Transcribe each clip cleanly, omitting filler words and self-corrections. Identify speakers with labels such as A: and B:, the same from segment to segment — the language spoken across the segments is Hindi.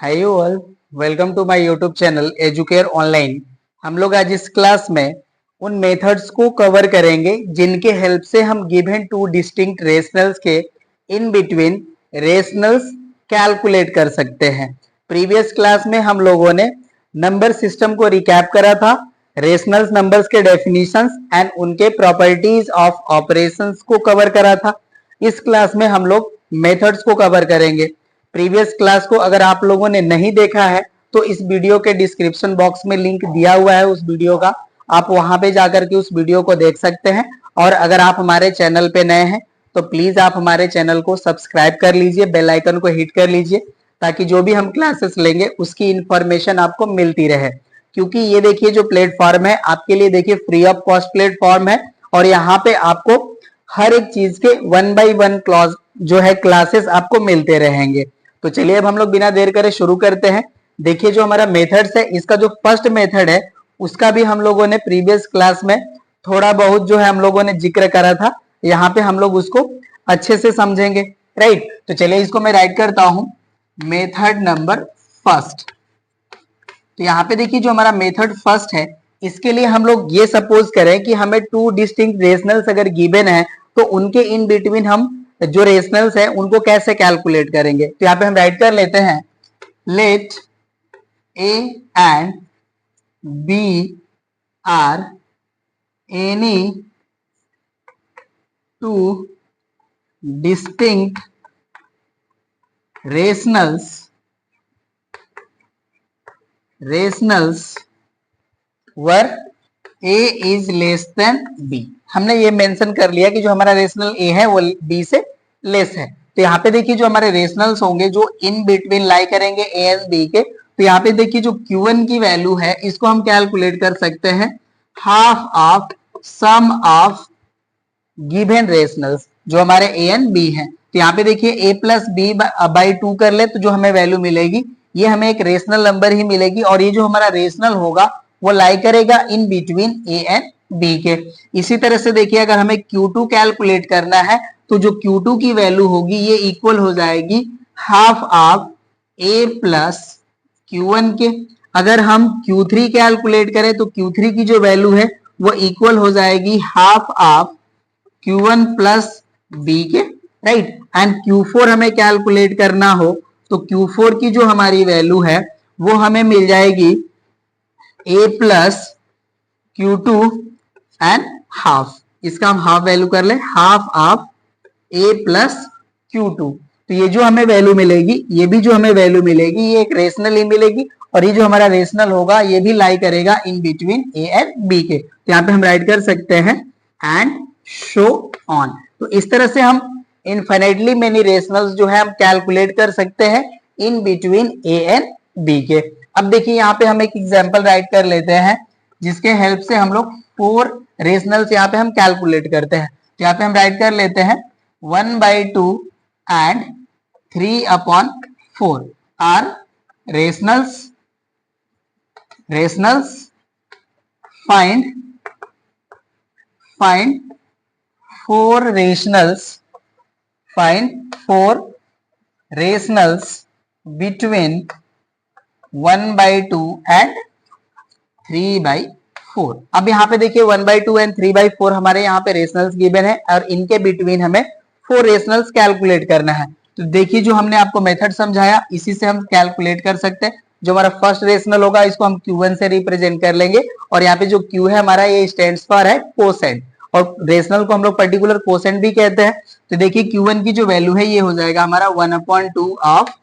A: Hi you all, welcome to my YouTube channel Educare online. हम लोग आज इस क्लास में उन मेथड्स को कवर करेंगे जिनके हेल्प से हम गिवन टू डिस्टिंक्ट रेशनल्स के इन बिटवीन रेशनल्स कैलकुलेट कर सकते हैं। प्रीवियस क्लास में हम लोगों ने नंबर सिस्टम को रिकैप करा था, रेशनल्स नंबर्स के डेफिनेशंस एंड उनके प्रॉपर्टीज ऑफ ऑपरेशंस को कवर करा था। इस क्लास में हम लोग मेथड्स को कवर करेंगे। प्रीवियस क्लास को अगर आप लोगों ने नहीं देखा है तो इस वीडियो के डिस्क्रिप्शन बॉक्स में लिंक दिया हुआ है उस वीडियो का, आप वहां पे जाकर के उस वीडियो को देख सकते हैं। और अगर आप हमारे चैनल पे नए हैं तो प्लीज आप हमारे चैनल को सब्सक्राइब कर लीजिए, बेल आइकन को हिट कर लीजिए ताकि जो भी हम क्लासेस लेंगे उसकी इंफॉर्मेशन आपको मिलती रहे। क्योंकि ये देखिए जो प्लेटफॉर्म है आपके लिए देखिए फ्री ऑफ कॉस्ट प्लेटफॉर्म है और यहाँ पे आपको हर एक चीज के 1 बाय 1 क्लास जो है क्लासेस आपको मिलते रहेंगे। तो चलिए अब हम लोग बिना देर करे शुरू करते हैं। देखिए जो हमारा मेथड्स है, इसका जो फर्स्ट मेथड है उसका भी हम लोगों ने प्रीवियस क्लास में थोड़ा बहुत जो है हम लोगों ने जिक्र करा था। यहाँ पे हम लोग उसको अच्छे से समझेंगे, राइट। तो चलिए इसको मैं राइट करता हूं, मेथड नंबर फर्स्ट। तो यहाँ पे देखिए जो हमारा मेथड फर्स्ट है इसके लिए हम लोग ये सपोज करें कि हमें टू डिस्टिंक्ट रेशनल्स अगर गिवन है तो उनके इन बिटवीन हम जो रेशनल्स है उनको कैसे कैलकुलेट करेंगे। तो यहाँ पे हम राइट कर लेते हैं, let A and B are any two distinct rationals where A is less than B. हमने ये मेंशन कर लिया कि जो हमारा रेशनल ए है वो बी से लेस है। तो यहाँ पे देखिए जो हमारे रेशनल्स होंगे जो इन बिटवीन लाई करेंगे ए एंड बी के, तो यहाँ पे देखिए जो Q1 की वैल्यू है इसको हम कैलकुलेट कर सकते हैं half of sum of given rationals जो हमारे ए एंड बी है। तो यहाँ पे देखिए a प्लस बी बाई 2 कर ले तो जो हमें वैल्यू मिलेगी ये हमें एक रेशनल नंबर ही मिलेगी और ये जो हमारा रेशनल होगा वो लाई करेगा in between A and B के। इसी तरह से देखिए अगर हमें Q2 कैलकुलेट करना है तो जो Q2 की वैल्यू होगी ये इक्वल हो जाएगी half of a plus Q1 के। अगर हम Q3 कैलकुलेट करें तो Q3 की जो वैल्यू है वो इक्वल हो जाएगी half of Q1 plus B के, राइट। एंड Q4 हमें कैलकुलेट करना हो तो Q4 की जो हमारी वैल्यू है वो हमें मिल जाएगी a plus Q2 and half. इसका हम हाफ वैल्यू कर ले, half of a plus Q2। तो ये जो हमें वैल्यू मिलेगी ये भी जो हमें वैल्यू मिलेगी ये एक रेशनल ही मिलेगी और ये जो हमारा रेशनल होगा ये भी लाई करेगा in between a and b के। तो यहाँ पे हम राइट कर सकते हैं एंड शो ऑन। तो इस तरह से हम इनफाइनाइटली मेनी रेशनल्स जो है हम कैलकुलेट कर सकते हैं in between A and B के। अब देखिए यहाँ पे हम एक एग्जांपल राइट कर लेते हैं जिसके हेल्प से हम लोग 4 रेशनल्स यहाँ पे हम कैलकुलेट करते हैं। तो यहाँ पे हम राइट कर लेते हैं 1/2 and 3/4 are rationals find 4 rationals between 1/2 and 3/4। अब यहाँ पे देखिए 1/2 एंड 3/4 हमारे यहाँ पे रेशनल्स गिवन है और इनके बिटवीन हमें 4 रेशनल्स कैलकुलेट करना है। तो देखिए जो हमने आपको मेथड समझाया इसी से हम कैलकुलेट कर सकते हैं। जो हमारा फर्स्ट रेशनल होगा इसको हम Q1 से रिप्रेजेंट कर लेंगे और यहाँ पे जो Q है हमारा ये स्टैंड्स फॉर है कोसेंट और रेशनल को हम लोग पर्टिकुलर कोसेंट भी कहते हैं। तो देखिए Q1 की जो वैल्यू है ये हो जाएगा हमारा 1/2 ऑफ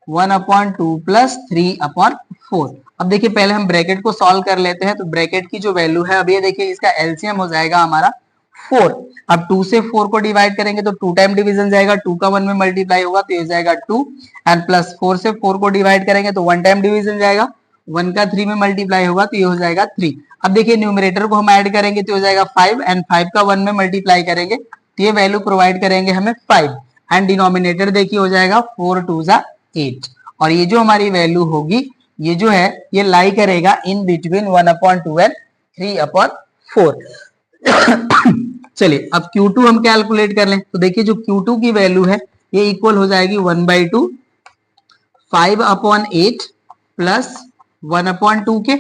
A: 1/2 प्लस 3/4। अब देखिए पहले हम ब्रैकेट को सॉल्व कर लेते हैं। तो ब्रैकेट की जो वैल्यू है अब ये देखिए इसका एलसीएम हो जाएगा हमारा 4। अब 2 से 4 को डिवाइड करेंगे तो 2 टाइम डिवीजन जाएगा, 2 का 1 में मल्टीप्लाई होगा तो ये जाएगा 2 एंड प्लस 4 से 4 को डिवाइड करेंगे तो 1 टाइम डिवीजन जाएगा, 1 का 3 में मल्टीप्लाई होगा तो ये हो जाएगा 3। अब देखिए न्यूमरेटर को हम ऐड करेंगे तो हो जाएगा 5 एंड 5 का 1 में मल्टीप्लाई करेंगे तो ये वैल्यू प्रोवाइड करेंगे हमें 5 एंड डिनोमिनेटर देखिए हो जाएगा 4 2 8 और ये जो हमारी वैल्यू होगी ये जो है ये लाई करेगा इन बिटवीन 1/2 एंड 3/4। चलिए अब Q2 हम कैलकुलेट कर लें। तो देखिए जो Q2 की वैल्यू है ये इक्वल हो जाएगी 1/2 5/8 प्लस 1/2 के।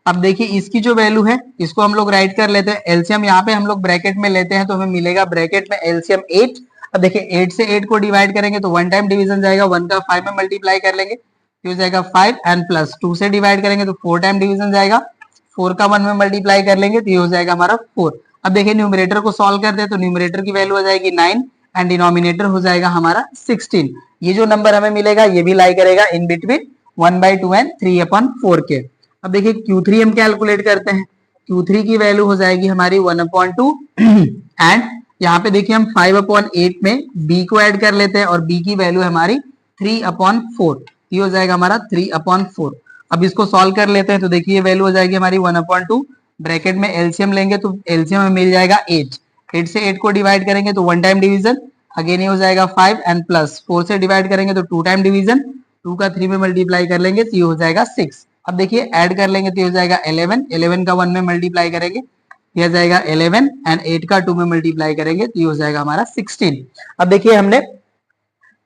A: अब देखिए इसकी जो वैल्यू है इसको हम लोग राइट कर लेते हैं, एलसीएम यहाँ पे हम लोग ब्रैकेट में लेते हैं तो हमें मिलेगा ब्रैकेट में एलसीएम 8। अब देखिए 8 से 8 को डिवाइड करेंगे तो 1 टाइम डिवीजन जाएगा, 1 का 5 में मल्टीप्लाई कर लेंगे तो हो जाएगा 5 एंड प्लस 2 से डिवाइड करेंगे तो 4 टाइम डिवीजन जाएगा, 4 का 1 में मल्टीप्लाई कर लेंगे तो ये हो जाएगा हमारा 4। अब देखिए न्यूमरेटर को सॉल्व करते हैं तो न्यूमरेटर की वैल्यू हो जाएगी 9 एंड डिनोमिनेटर हो जाएगा हमारा 16। ये जो नंबर हमें मिलेगा ये भी लाई करेगा इन बिटवीन 1/2 एंड 3/4 के। अब देखिए Q3 हम कैलकुलेट करते हैं, Q3 की वैल्यू हो जाएगी हमारी 1/2 एंड यहाँ पे देखिए हम 5/8 में B को ऐड कर लेते हैं और B की वैल्यू हमारी 3/4, ये हो जाएगा हमारा 3/4। अब इसको सॉल्व कर लेते हैं तो देखिए वैल्यू हो जाएगी हमारी 1/2, ब्रैकेट में एलसीएम लेंगे तो एलसीएम में मिल जाएगा 8, 8 से 8 को डिवाइड करेंगे तो 1 टाइम डिवीजन, अगेन ये हो जाएगा 5 एंड प्लस 4 से डिवाइड करेंगे तो 2 टाइम डिवीजन, 2 का 3 में मल्टीप्लाई कर लेंगे तो ये हो जाएगा 6। अब देखिए ऐड कर लेंगे तो ये हो जाएगा 11, 11 का 1 में मल्टीप्लाई करेंगे ये हो जाएगा 11 एंड 8 का 2 में मल्टीप्लाई करेंगे तो ये हो जाएगा हमारा 16। अब देखिए हमने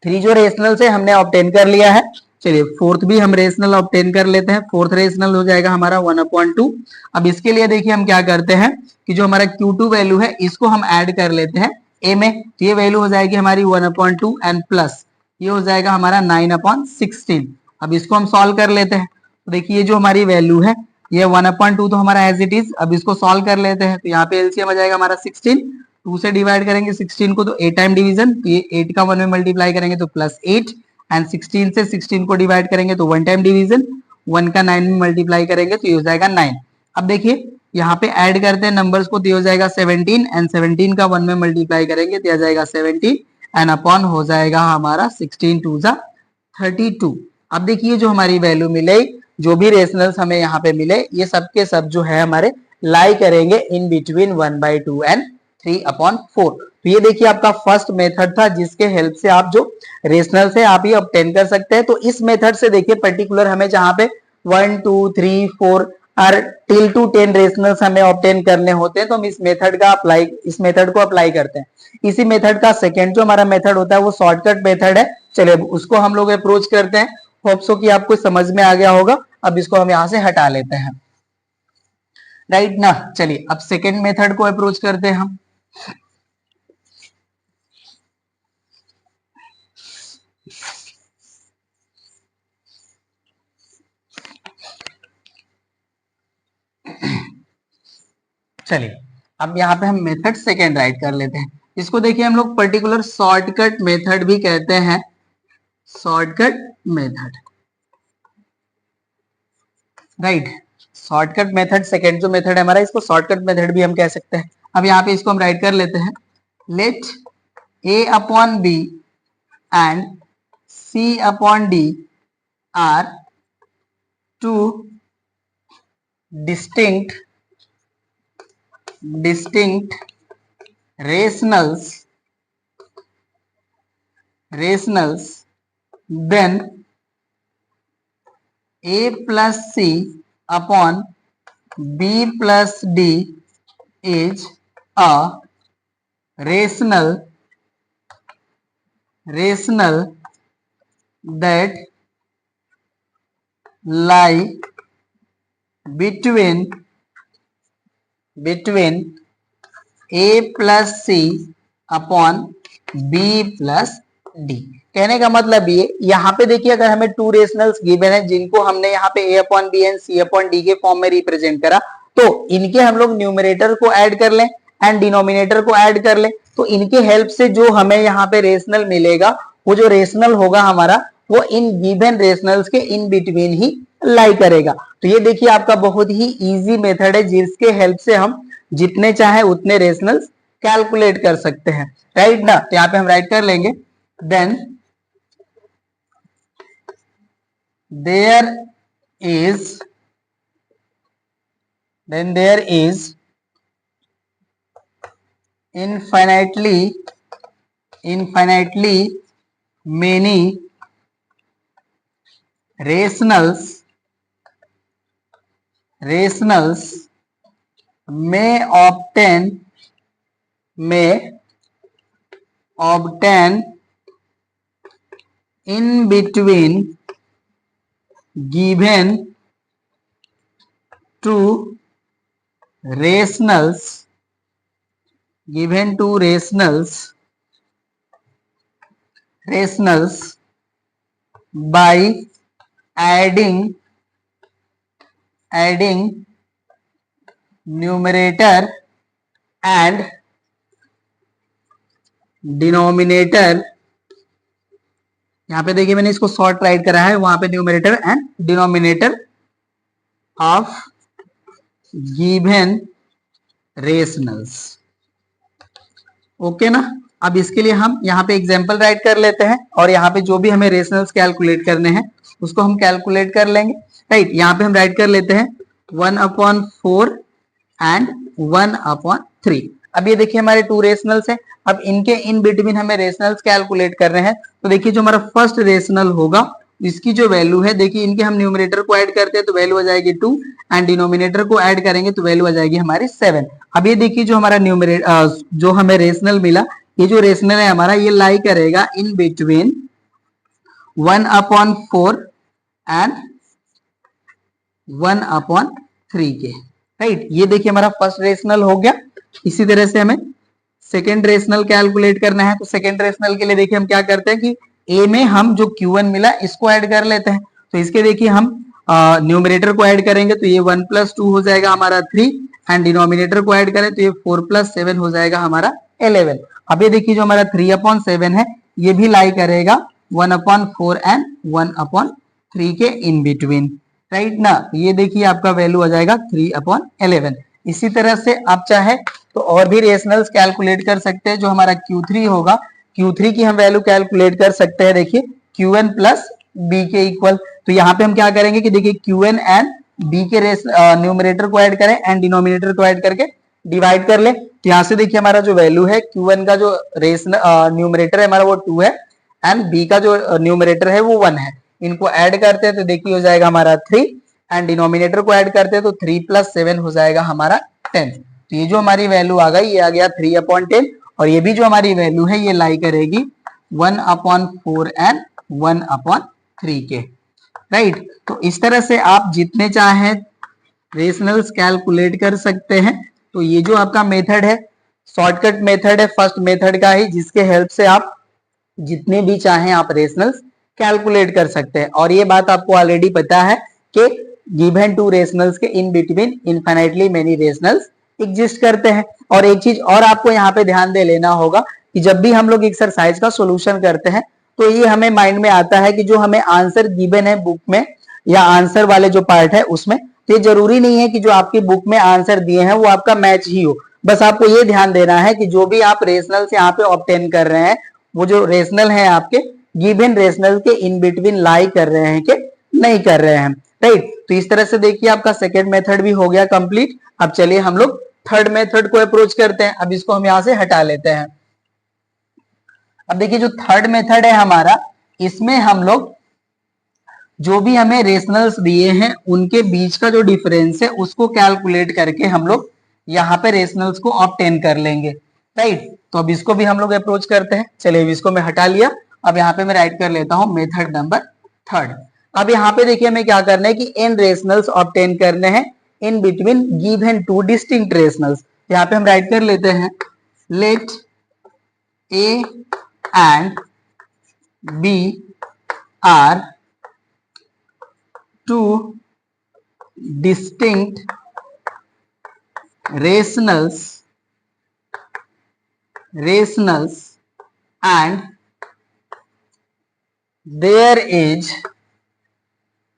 A: 3 जो रेशनल से हमने ऑब्टेन कर लिया है, चलिए फोर्थ भी हम रेशनल ऑब्टेन कर लेते हैं। फोर्थ रेशनल हो जाएगा हमारा 1/2। अब इसके लिए देखिए हम क्या करते हैं कि जो हमारा Q2 वैल्यू है इसको हम ऐड कर लेते हैं A में, तो ये वैल्यू हो जाएगी हमारी 1/2 एंड प्लस ये हो जाएगा हमारा 9/16। अब इसको हम सॉल्व कर लेते हैं तो देखिए जो हमारी वैल्यू है ये 1/2 तो हमारा एज इट इज। अब इसको सॉल्व कर लेते हैं तो यहाँ पे एलसीएम आ जाएगा हमारा 16, 2 से डिवाइड करेंगे 16 को तो 8 टाइम डिवीजन, तो ये 8 का 1 में मल्टीप्लाई करेंगे तो +8 एंड 16 से 16 को डिवाइड करेंगे तो 1 टाइम डिवीजन, 1 का 9 में मल्टीप्लाई करेंगे तो ये हो जाएगा 9। अब देखिए यहाँ पे ऐड करते हैं नंबर्स को तो ये हो जाएगा 17 एंड 17 का 1 में मल्टीप्लाई करेंगे तो आ जाएगा 17 एंड अपॉन हो जाएगा हमारा 16 2 जा 32। अब देखिए जो हमारी वैल्यू मिले, जो भी रेशनल्स हमें यहाँ पे मिले ये सब के सब जो है हमारे लाई करेंगे इन बिटवीन 1/2 एंड 3/4। तो ये देखिए आपका फर्स्ट मेथड था जिसके हेल्प से आप जो रेशनल से आप ये ऑब्टेन कर सकते हैं। तो इस मेथड से देखिए पर्टिकुलर हमें जहां पे 1 2 3 4 और टिल टू 10 रेशनल्स हमें ऑब्टेन करने होते हैं तो हम इस मेथड को अप्लाई करते हैं। इसी मेथड का सेकेंड जो हमारा मेथड होता है वो शॉर्टकट मेथड है। चलिए उसको हम लोग अप्रोच करते हैं। होप सो कि आपको समझ में आ गया होगा। अब इसको हम यहां से हटा लेते हैं, राइट ना। चलिए अब सेकेंड मेथड को अप्रोच करते हैं हम। चलिए अब यहाँ पे हम मेथड सेकेंड राइट कर लेते हैं। इसको देखिए हम लोग पर्टिकुलर शॉर्टकट मेथड भी कहते हैं, shortcut method, right. Shortcut method second जो मेथड है हमारा इसको शॉर्टकट मेथड भी हम कह सकते हैं। अब यहाँ पे इसको हम राइट कर लेते हैं, let A/B and C/D are two distinct rationals, then A plus C upon B plus D is a rational that lie between A plus C upon B plus D। कहने का मतलब ये यहाँ पे देखिए अगर हमें टू रेशनल्स गिवन है जिनको हमने यहाँ पे A upon B and C upon D के फॉर्म में रिप्रेजेंट करा तो इनके हम लोग न्यूमरेटर को ऐड कर लें एंड डिनोमिनेटर को ऐड कर लें तो इनके हेल्प से जो हमें यहाँ पे रेशनल मिलेगा वो जो रेशनल होगा हमारा वो इन गिवन रेशनल्स के इन बिटवीन ही लाई करेगा। तो ये देखिए आपका बहुत ही इजी मेथड है जिसके हेल्प से हम जितने चाहे उतने रेशनल्स कैलकुलेट कर सकते हैं, राइट ना। तो यहाँ पे हम राइट कर लेंगे, then there is infinitely many rationals may obtain in between given to rationals by adding numerator and denominator। यहां पे देखिए मैंने इसको शॉर्ट राइट करा है, वहां पे numerator and denominator of given rationals. Okay ना। अब इसके लिए हम यहाँ पे एग्जांपल राइट कर लेते हैं और यहाँ पे जो भी हमें रेशनल्स कैलकुलेट करने हैं उसको हम कैलकुलेट कर लेंगे। राइट, यहाँ पे हम राइट कर लेते हैं 1/4 एंड 1/3। अब ये देखिए हमारे टू रेशनल्स हैं। अब इनके इन बिटवीन हमें रेशनल्स कैलकुलेट कर रहे हैं। तो देखिए जो हमारा फर्स्ट रेशनल होगा इसकी जो वैल्यू है, देखिए इनके हम न्यूमरेटर को ऐड करते हैं तो वैल्यू आ जाएगी 2 एंड डिनोमिनेटर को ऐड करेंगे तो वैल्यू आ जाएगी हमारी 7। अब ये देखिए जो हमारा न्यूमरेटर जो हमें रेशनल मिला, ये जो रेशनल है हमारा ये लाई करेगा इन बिटवीन 1/4 एंड 1/3 के। राइट, ये देखिए हमारा फर्स्ट रेशनल हो गया। इसी तरह से हमें सेकेंड रेशनल कैलकुलेट करना है। तो सेकेंड रेशनल के लिए देखिए हम क्या करते हैं कि ए में हम जो Q1 मिला इसको ऐड कर लेते हैं। तो इसके देखिए हम न्यूमरेटर को ऐड करेंगे तो ये 1 + 2 हो जाएगा हमारा 3 एंड डिनोमिनेटर को ऐड करें तो ये 4 + 7 हो जाएगा हमारा 11। अब ये देखिए जो हमारा 3/7 है ये भी लाई करेगा 1/4 एंड 1/3 के इन बिटवीन। राइट ना, ये देखिए आपका वैल्यू आ जाएगा 3/11। इसी तरह से आप चाहे तो और भी रेशनल्स कैलकुलेट कर सकते हैं। जो हमारा Q3 होगा, Q3 की हम वैल्यू कैलकुलेट कर सकते हैं। देखिए Qn प्लस B के इक्वल। तो यहाँ पे हम क्या करेंगे कि देखिए Qn एंड B के न्यूमरेटर को ऐड करें एंड डिनोमिनेटर को ऐड करके डिवाइड कर ले। तो यहाँ से देखिए हमारा जो वैल्यू है Qn का जो न्यूमरेटर है हमारा वो 2 है एंड B का जो न्यूमरेटर है वो 1 है। इनको ऐड करते हैं तो देखिए हो जाएगा हमारा 3 एंड डिनोमिनेटर को ऐड करते हैं तो 3 + 7 हो जाएगा हमारा 10। तो ये जो हमारी वैल्यू आ गई ये आ गया 3/10 और ये भी जो हमारी वैल्यू है ये लाई करेगी 1/4 एंड 1/3 के। राइट, तो इस तरह से आप जितने चाहे रेशनल्स कैलकुलेट कर सकते हैं। तो ये जो आपका मेथड है शॉर्टकट मेथड है फर्स्ट मेथड का ही, जिसके हेल्प से आप जितने भी चाहें आप रेशनल्स कैलकुलेट कर सकते हैं। और ये बात आपको ऑलरेडी पता है कि गिवन टू रेशनल्स के in between infinitely many rationals exist करते हैं। और एक चीज और आपको यहाँ पे ध्यान दे लेना होगा कि जब भी हम लोग एक्सरसाइज का सॉल्यूशन करते हैं तो ये हमें माइंड में आता है कि जो हमें आंसर गिवन है बुक में या आंसर वाले जो पार्ट है उसमें, तो ये जरूरी नहीं है कि जो आपकी बुक में आंसर दिए हैं वो आपका मैच ही हो। बस आपको ये ध्यान देना है कि जो भी आप रेशनल्स यहाँ पे ऑब्टेन कर रहे हैं वो जो रेशनल है आपके गिवन रेशनल के इन बिटवीन लाई कर रहे हैं कि नहीं कर रहे हैं। राइट, तो इस तरह से देखिए आपका सेकेंड मेथड भी हो गया कंप्लीट। अब चलिए हम लोग थर्ड मेथड को अप्रोच करते हैं। अब इसको हम यहां से हटा लेते हैं। अब देखिए जो थर्ड मेथड है हमारा, इसमें हम लोग जो भी हमें रेशनल्स दिए हैं उनके बीच का जो डिफरेंस है उसको कैलकुलेट करके हम लोग यहाँ पे रेशनल्स को ऑब्टेन कर लेंगे। राइट, तो अब इसको भी हम लोग अप्रोच करते हैं। चलिए इसको मैं हटा लिया। अब यहाँ पे मैं राइट कर लेता हूं मेथड नंबर थर्ड। अब यहाँ पे देखिए हमें क्या करना है कि n रेशनल्स ऑब्टेन करने हैं in between given two distinct rationals. यहाँ पे हम राइट कर लेते हैं let a and b are two distinct rationals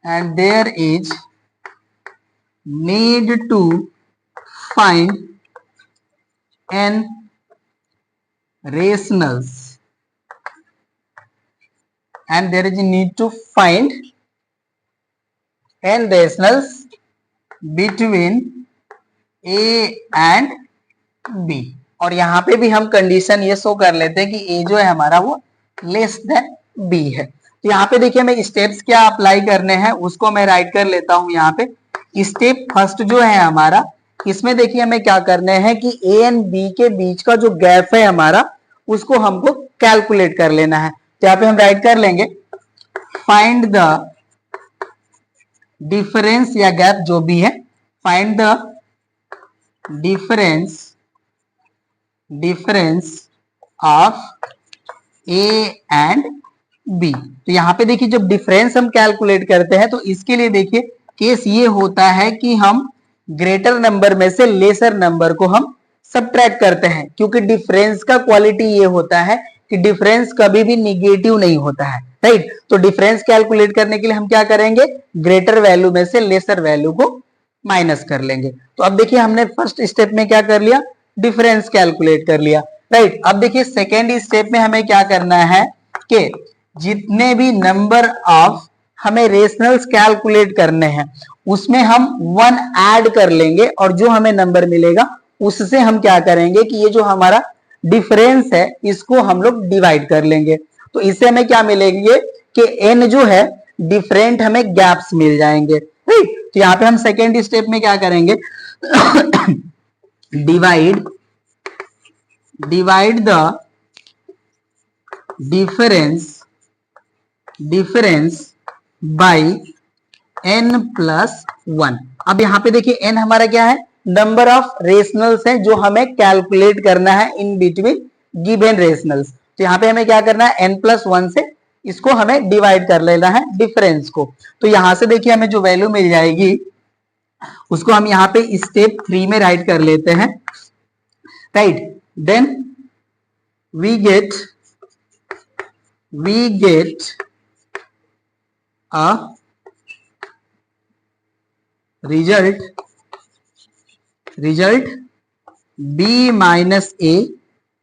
A: and there is need to find n rationals and there is need to find n rationals between a and b। और यहाँ पे भी हम कंडीशन ये शो कर लेते हैं कि ए जो है हमारा वो लेस देन बी है। तो यहाँ पे देखिए हमें स्टेप्स क्या अप्लाई करने हैं उसको मैं राइट कर लेता हूँ। यहाँ पे स्टेप फर्स्ट जो है हमारा, इसमें देखिए हमें क्या करने हैं कि ए एंड बी के बीच का जो गैप है हमारा उसको हमको कैलकुलेट कर लेना है। तो यहाँ पे हम राइट कर लेंगे फाइंड द डिफरेंस या गैप जो भी है, find the difference of A and B. तो यहाँ पे देखिए जब डिफरेंस हम कैलकुलेट करते हैं तो इसके लिए देखिए केस ये होता है कि हम ग्रेटर नंबर में से लेसर नंबर को हम सबट्रैक्ट करते हैं, क्योंकि डिफरेंस का क्वालिटी ये होता है कि डिफरेंस कभी भी निगेटिव नहीं होता है, राइट। तो डिफरेंस कैलकुलेट करने के लिए हम क्या करेंगे, ग्रेटर वैल्यू में से लेसर वैल्यू को माइनस कर लेंगे। तो अब देखिए हमने फर्स्ट स्टेप में क्या कर लिया, डिफरेंस कैलकुलेट कर लिया, राइट। अब देखिए सेकेंड स्टेप में हमें क्या करना है कि जितने भी नंबर ऑफ हमें रेशनल्स कैलकुलेट करने हैं उसमें हम 1 ऐड कर लेंगे, और जो हमें नंबर मिलेगा उससे हम क्या करेंगे कि ये जो हमारा डिफरेंस है इसको हम लोग डिवाइड कर लेंगे। तो इससे हमें क्या मिलेंगे कि n जो है डिफरेंट हमें गैप्स मिल जाएंगे, राइट। तो यहाँ पे हम सेकेंड स्टेप में क्या करेंगे, divide the difference bye n plus 1। अब यहाँ पे देखिए n हमारा क्या है, नंबर ऑफ रेशनल्स है जो हमें कैलकुलेट करना है इन बिटवीन गिवन रेशनल्स। तो यहाँ पे हमें क्या करना है, n प्लस 1 से इसको हमें डिवाइड कर लेना है डिफरेंस को। तो यहां से देखिए हमें जो वैल्यू मिल जाएगी उसको हम यहाँ पे स्टेप 3 में राइट कर लेते हैं, right. Then we get a result b minus A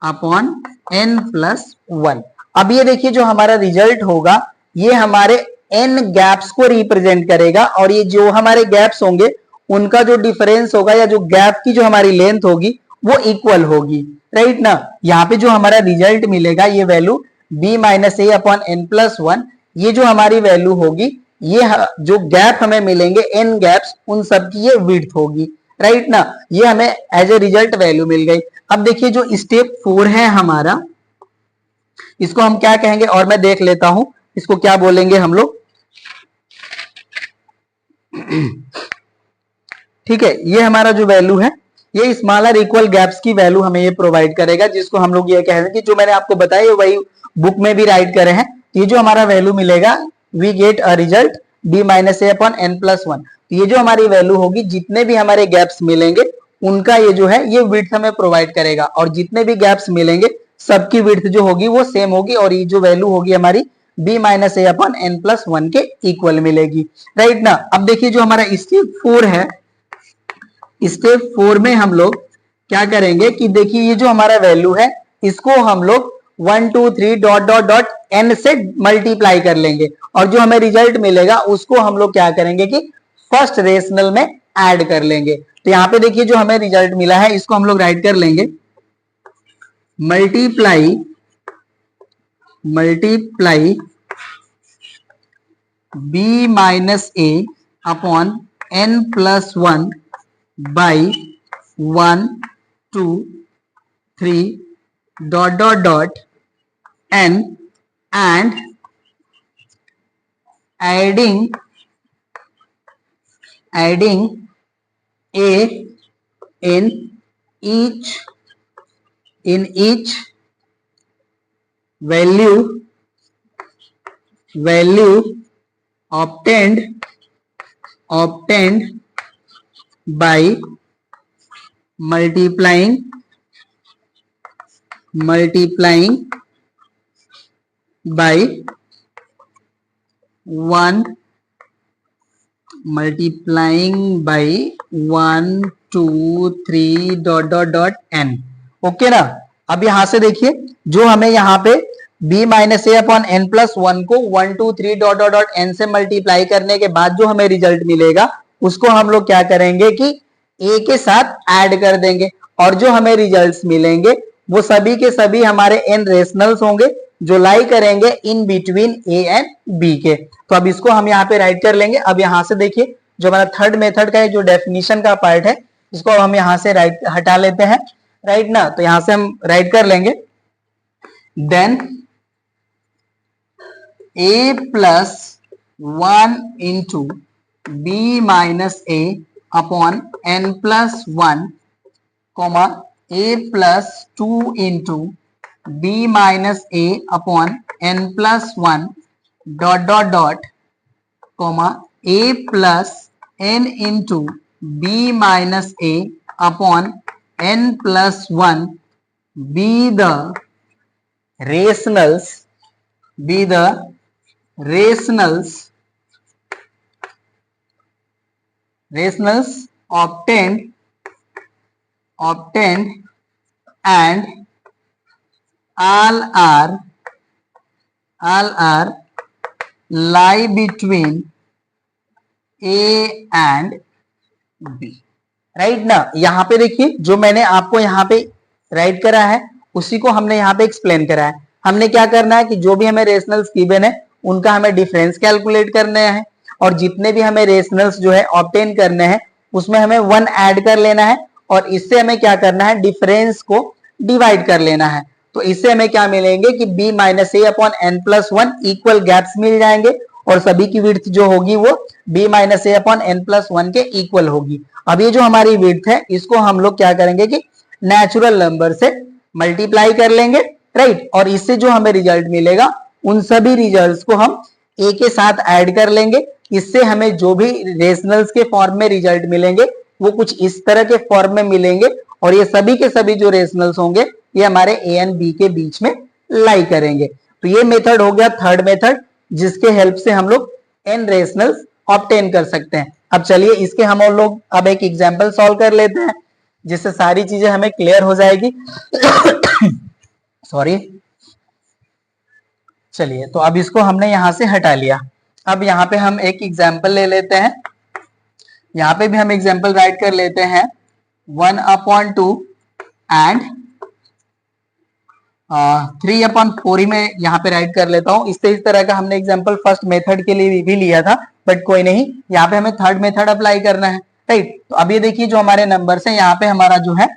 A: upon n plus 1। अब ये देखिए जो हमारा रिजल्ट होगा ये हमारे n गैप्स को रिप्रेजेंट करेगा, और ये जो हमारे गैप्स होंगे उनका जो डिफरेंस होगा या जो गैप की जो हमारी लेंथ होगी वो इक्वल होगी, राइट ना। यहाँ पे जो हमारा रिजल्ट मिलेगा ये value b minus A upon n plus 1, ये जो हमारी वैल्यू होगी ये जो गैप हमें मिलेंगे n गैप्स उन सब की ये विड्थ होगी, राइट ना। ये हमें एज ए रिजल्ट वैल्यू मिल गई। अब देखिए जो स्टेप 4 है हमारा, इसको हम क्या कहेंगे, और मैं देख लेता हूं इसको क्या बोलेंगे हम लोग। ठीक है, ये हमारा जो वैल्यू है ये स्मॉलर इक्वल गैप्स की वैल्यू हमें ये प्रोवाइड करेगा, जिसको हम लोग ये कह रहे हैं कि जो मैंने आपको बताया वही बुक में भी राइट करे हैं। ये जो हमारा वैल्यू मिलेगा we get a result b minus A upon n plus 1। ये जो हमारी वैल्यू होगी जितने भी हमारे गैप्स मिलेंगे उनका ये जो है ये विड्थ हमें प्रोवाइड करेगा, और जितने भी गैप्स मिलेंगे सबकी विड्थ जो होगी वो सेम होगी, और ये जो वैल्यू होगी हमारी b minus A upon n plus 1 के इक्वल मिलेगी, राइट ना। अब देखिए जो हमारा स्टेप 4 है, स्टेप 4 में हम लोग क्या करेंगे कि देखिए ये जो हमारा वैल्यू है इसको हम लोग 1 2 3 डॉट डॉट डॉट n से मल्टीप्लाई कर लेंगे, और जो हमें रिजल्ट मिलेगा उसको हम लोग क्या करेंगे कि फर्स्ट रेशनल में ऐड कर लेंगे। तो यहाँ पे देखिए जो हमें रिजल्ट मिला है इसको हम लोग राइट कर लेंगे, multiply b minus A upon n plus 1 by 1 2 3 dot dot dot n and adding a in each value obtained by multiplying by 1 2 3 dot dot dot n। Okay ना। अब यहां से देखिए जो हमें यहाँ पे b minus A upon n plus 1 को 1 2 3 डॉट डॉट डॉट n से मल्टीप्लाई करने के बाद जो हमें रिजल्ट मिलेगा उसको हम लोग क्या करेंगे कि a के साथ ऐड कर देंगे, और जो हमें रिजल्ट्स मिलेंगे वो सभी के सभी हमारे n रेशनल्स होंगे जो लाई करेंगे in between a and b के। तो अब इसको हम यहाँ पे राइट कर लेंगे। अब यहाँ से देखिए जो हमारा थर्ड मेथड का जो डेफिनेशन का पार्ट है इसको हम यहाँ से राइट हटा लेते हैं, राइट ना। तो यहाँ से हम राइट कर लेंगे, then a plus 1 into B minus A upon N plus one comma A plus two into B minus A upon N plus one dot dot dot comma A plus N into B minus A upon N plus one be the rationals obtained and all are lie between A and B, right ना। यहाँ पे देखिए जो मैंने आपको यहाँ पे राइट करा है उसी को हमने यहाँ पे एक्सप्लेन करा है। हमने क्या करना है कि जो भी हमें रेशनल्स गिवन है उनका हमें डिफरेंस कैलकुलेट करना है और जितने भी हमें रेशनल्स जो है ऑब्टेन करने हैं उसमें हमें वन ऐड कर लेना है और इससे हमें क्या करना है, डिफरेंस को डिवाइड कर लेना है। तो इससे हमें क्या मिलेंगे कि b minus A upon N plus one equal gaps मिल जाएंगे और सभी की विड्थ जो होगी वो b minus A upon N plus one के इक्वल होगी। अब ये जो हमारी विड्थ है इसको हम लोग क्या करेंगे कि नेचुरल नंबर से मल्टीप्लाई कर लेंगे, राइट। और इससे जो हमें रिजल्ट मिलेगा उन सभी रिजल्ट्स को हम a के साथ ऐड कर लेंगे। इससे हमें जो भी रेशनल्स के फॉर्म में रिजल्ट मिलेंगे वो कुछ इस तरह के फॉर्म में मिलेंगे और ये सभी के सभी जो रेशनल्स होंगे ये हमारे a एंड b के बीच में लाई करेंगे। तो ये मेथड हो गया थर्ड मेथड जिसके हेल्प से हम लोग n रेशनल्स ऑब्टेन कर सकते हैं। अब चलिए इसके हम लोग अब एक एग्जांपल सॉल्व कर लेते हैं जिससे सारी चीजें हमें क्लियर हो जाएगी। सॉरी, चलिए तो अब इसको हमने यहां से हटा लिया। अब यहाँ पे हम एक एग्जांपल ले लेते हैं। यहाँ पे भी हम एग्जांपल राइट कर लेते हैं 1/2 एंड 3/4 ही मैं यहाँ पे राइट कर लेता हूँ। इस तरह का हमने एग्जांपल फर्स्ट मेथड के लिए भी लिया था, बट कोई नहीं, यहाँ पे हमें थर्ड मेथड अप्लाई करना है, राइट। तो अब ये देखिए जो हमारे नंबर्स है यहाँ पे हमारा जो है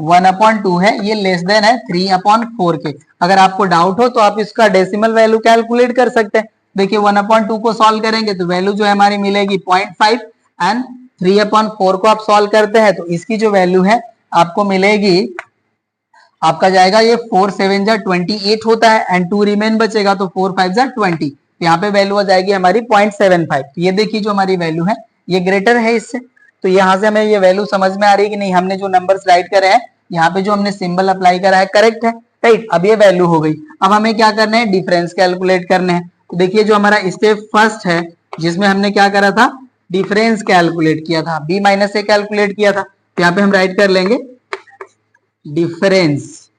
A: 1/2 है ये लेस देन है 3/4 के। अगर आपको डाउट हो तो आप इसका डेसिमल वैल्यू कैलकुलेट कर सकते हैं। देखिए 1/2 को सॉल्व करेंगे तो वैल्यू जो है हमारी मिलेगी 0.5 एंड 3/4 को आप सॉल्व करते हैं तो इसकी जो वैल्यू है आपको मिलेगी, आपका जाएगा ये 4 7 जा 28 होता है एंड 2 रिमेन बचेगा तो 4 5 जा 20। यहाँ पे वैल्यू आ जाएगी हमारी 0.75। तो ये देखिए जो हमारी वैल्यू है ये ग्रेटर है इससे। तो यहाँ से हमें ये वैल्यू समझ में आ रही है कि नहीं, हमने जो नंबर्स राइट करे हैं यहाँ पे जो हमने सिंबल अप्लाई करा है करेक्ट है, राइट। अब ये वैल्यू हो गई। अब हमें क्या करना है, डिफरेंस कैलकुलेट करने हैं। तो देखिए जो हमारा स्टेप फर्स्ट है जिसमें हमने क्या करा था, डिफरेंस कैलकुलेट किया था, b माइनस ए कैलकुलेट किया था। तो यहाँ पे हम राइट कर लेंगे डिफरेंस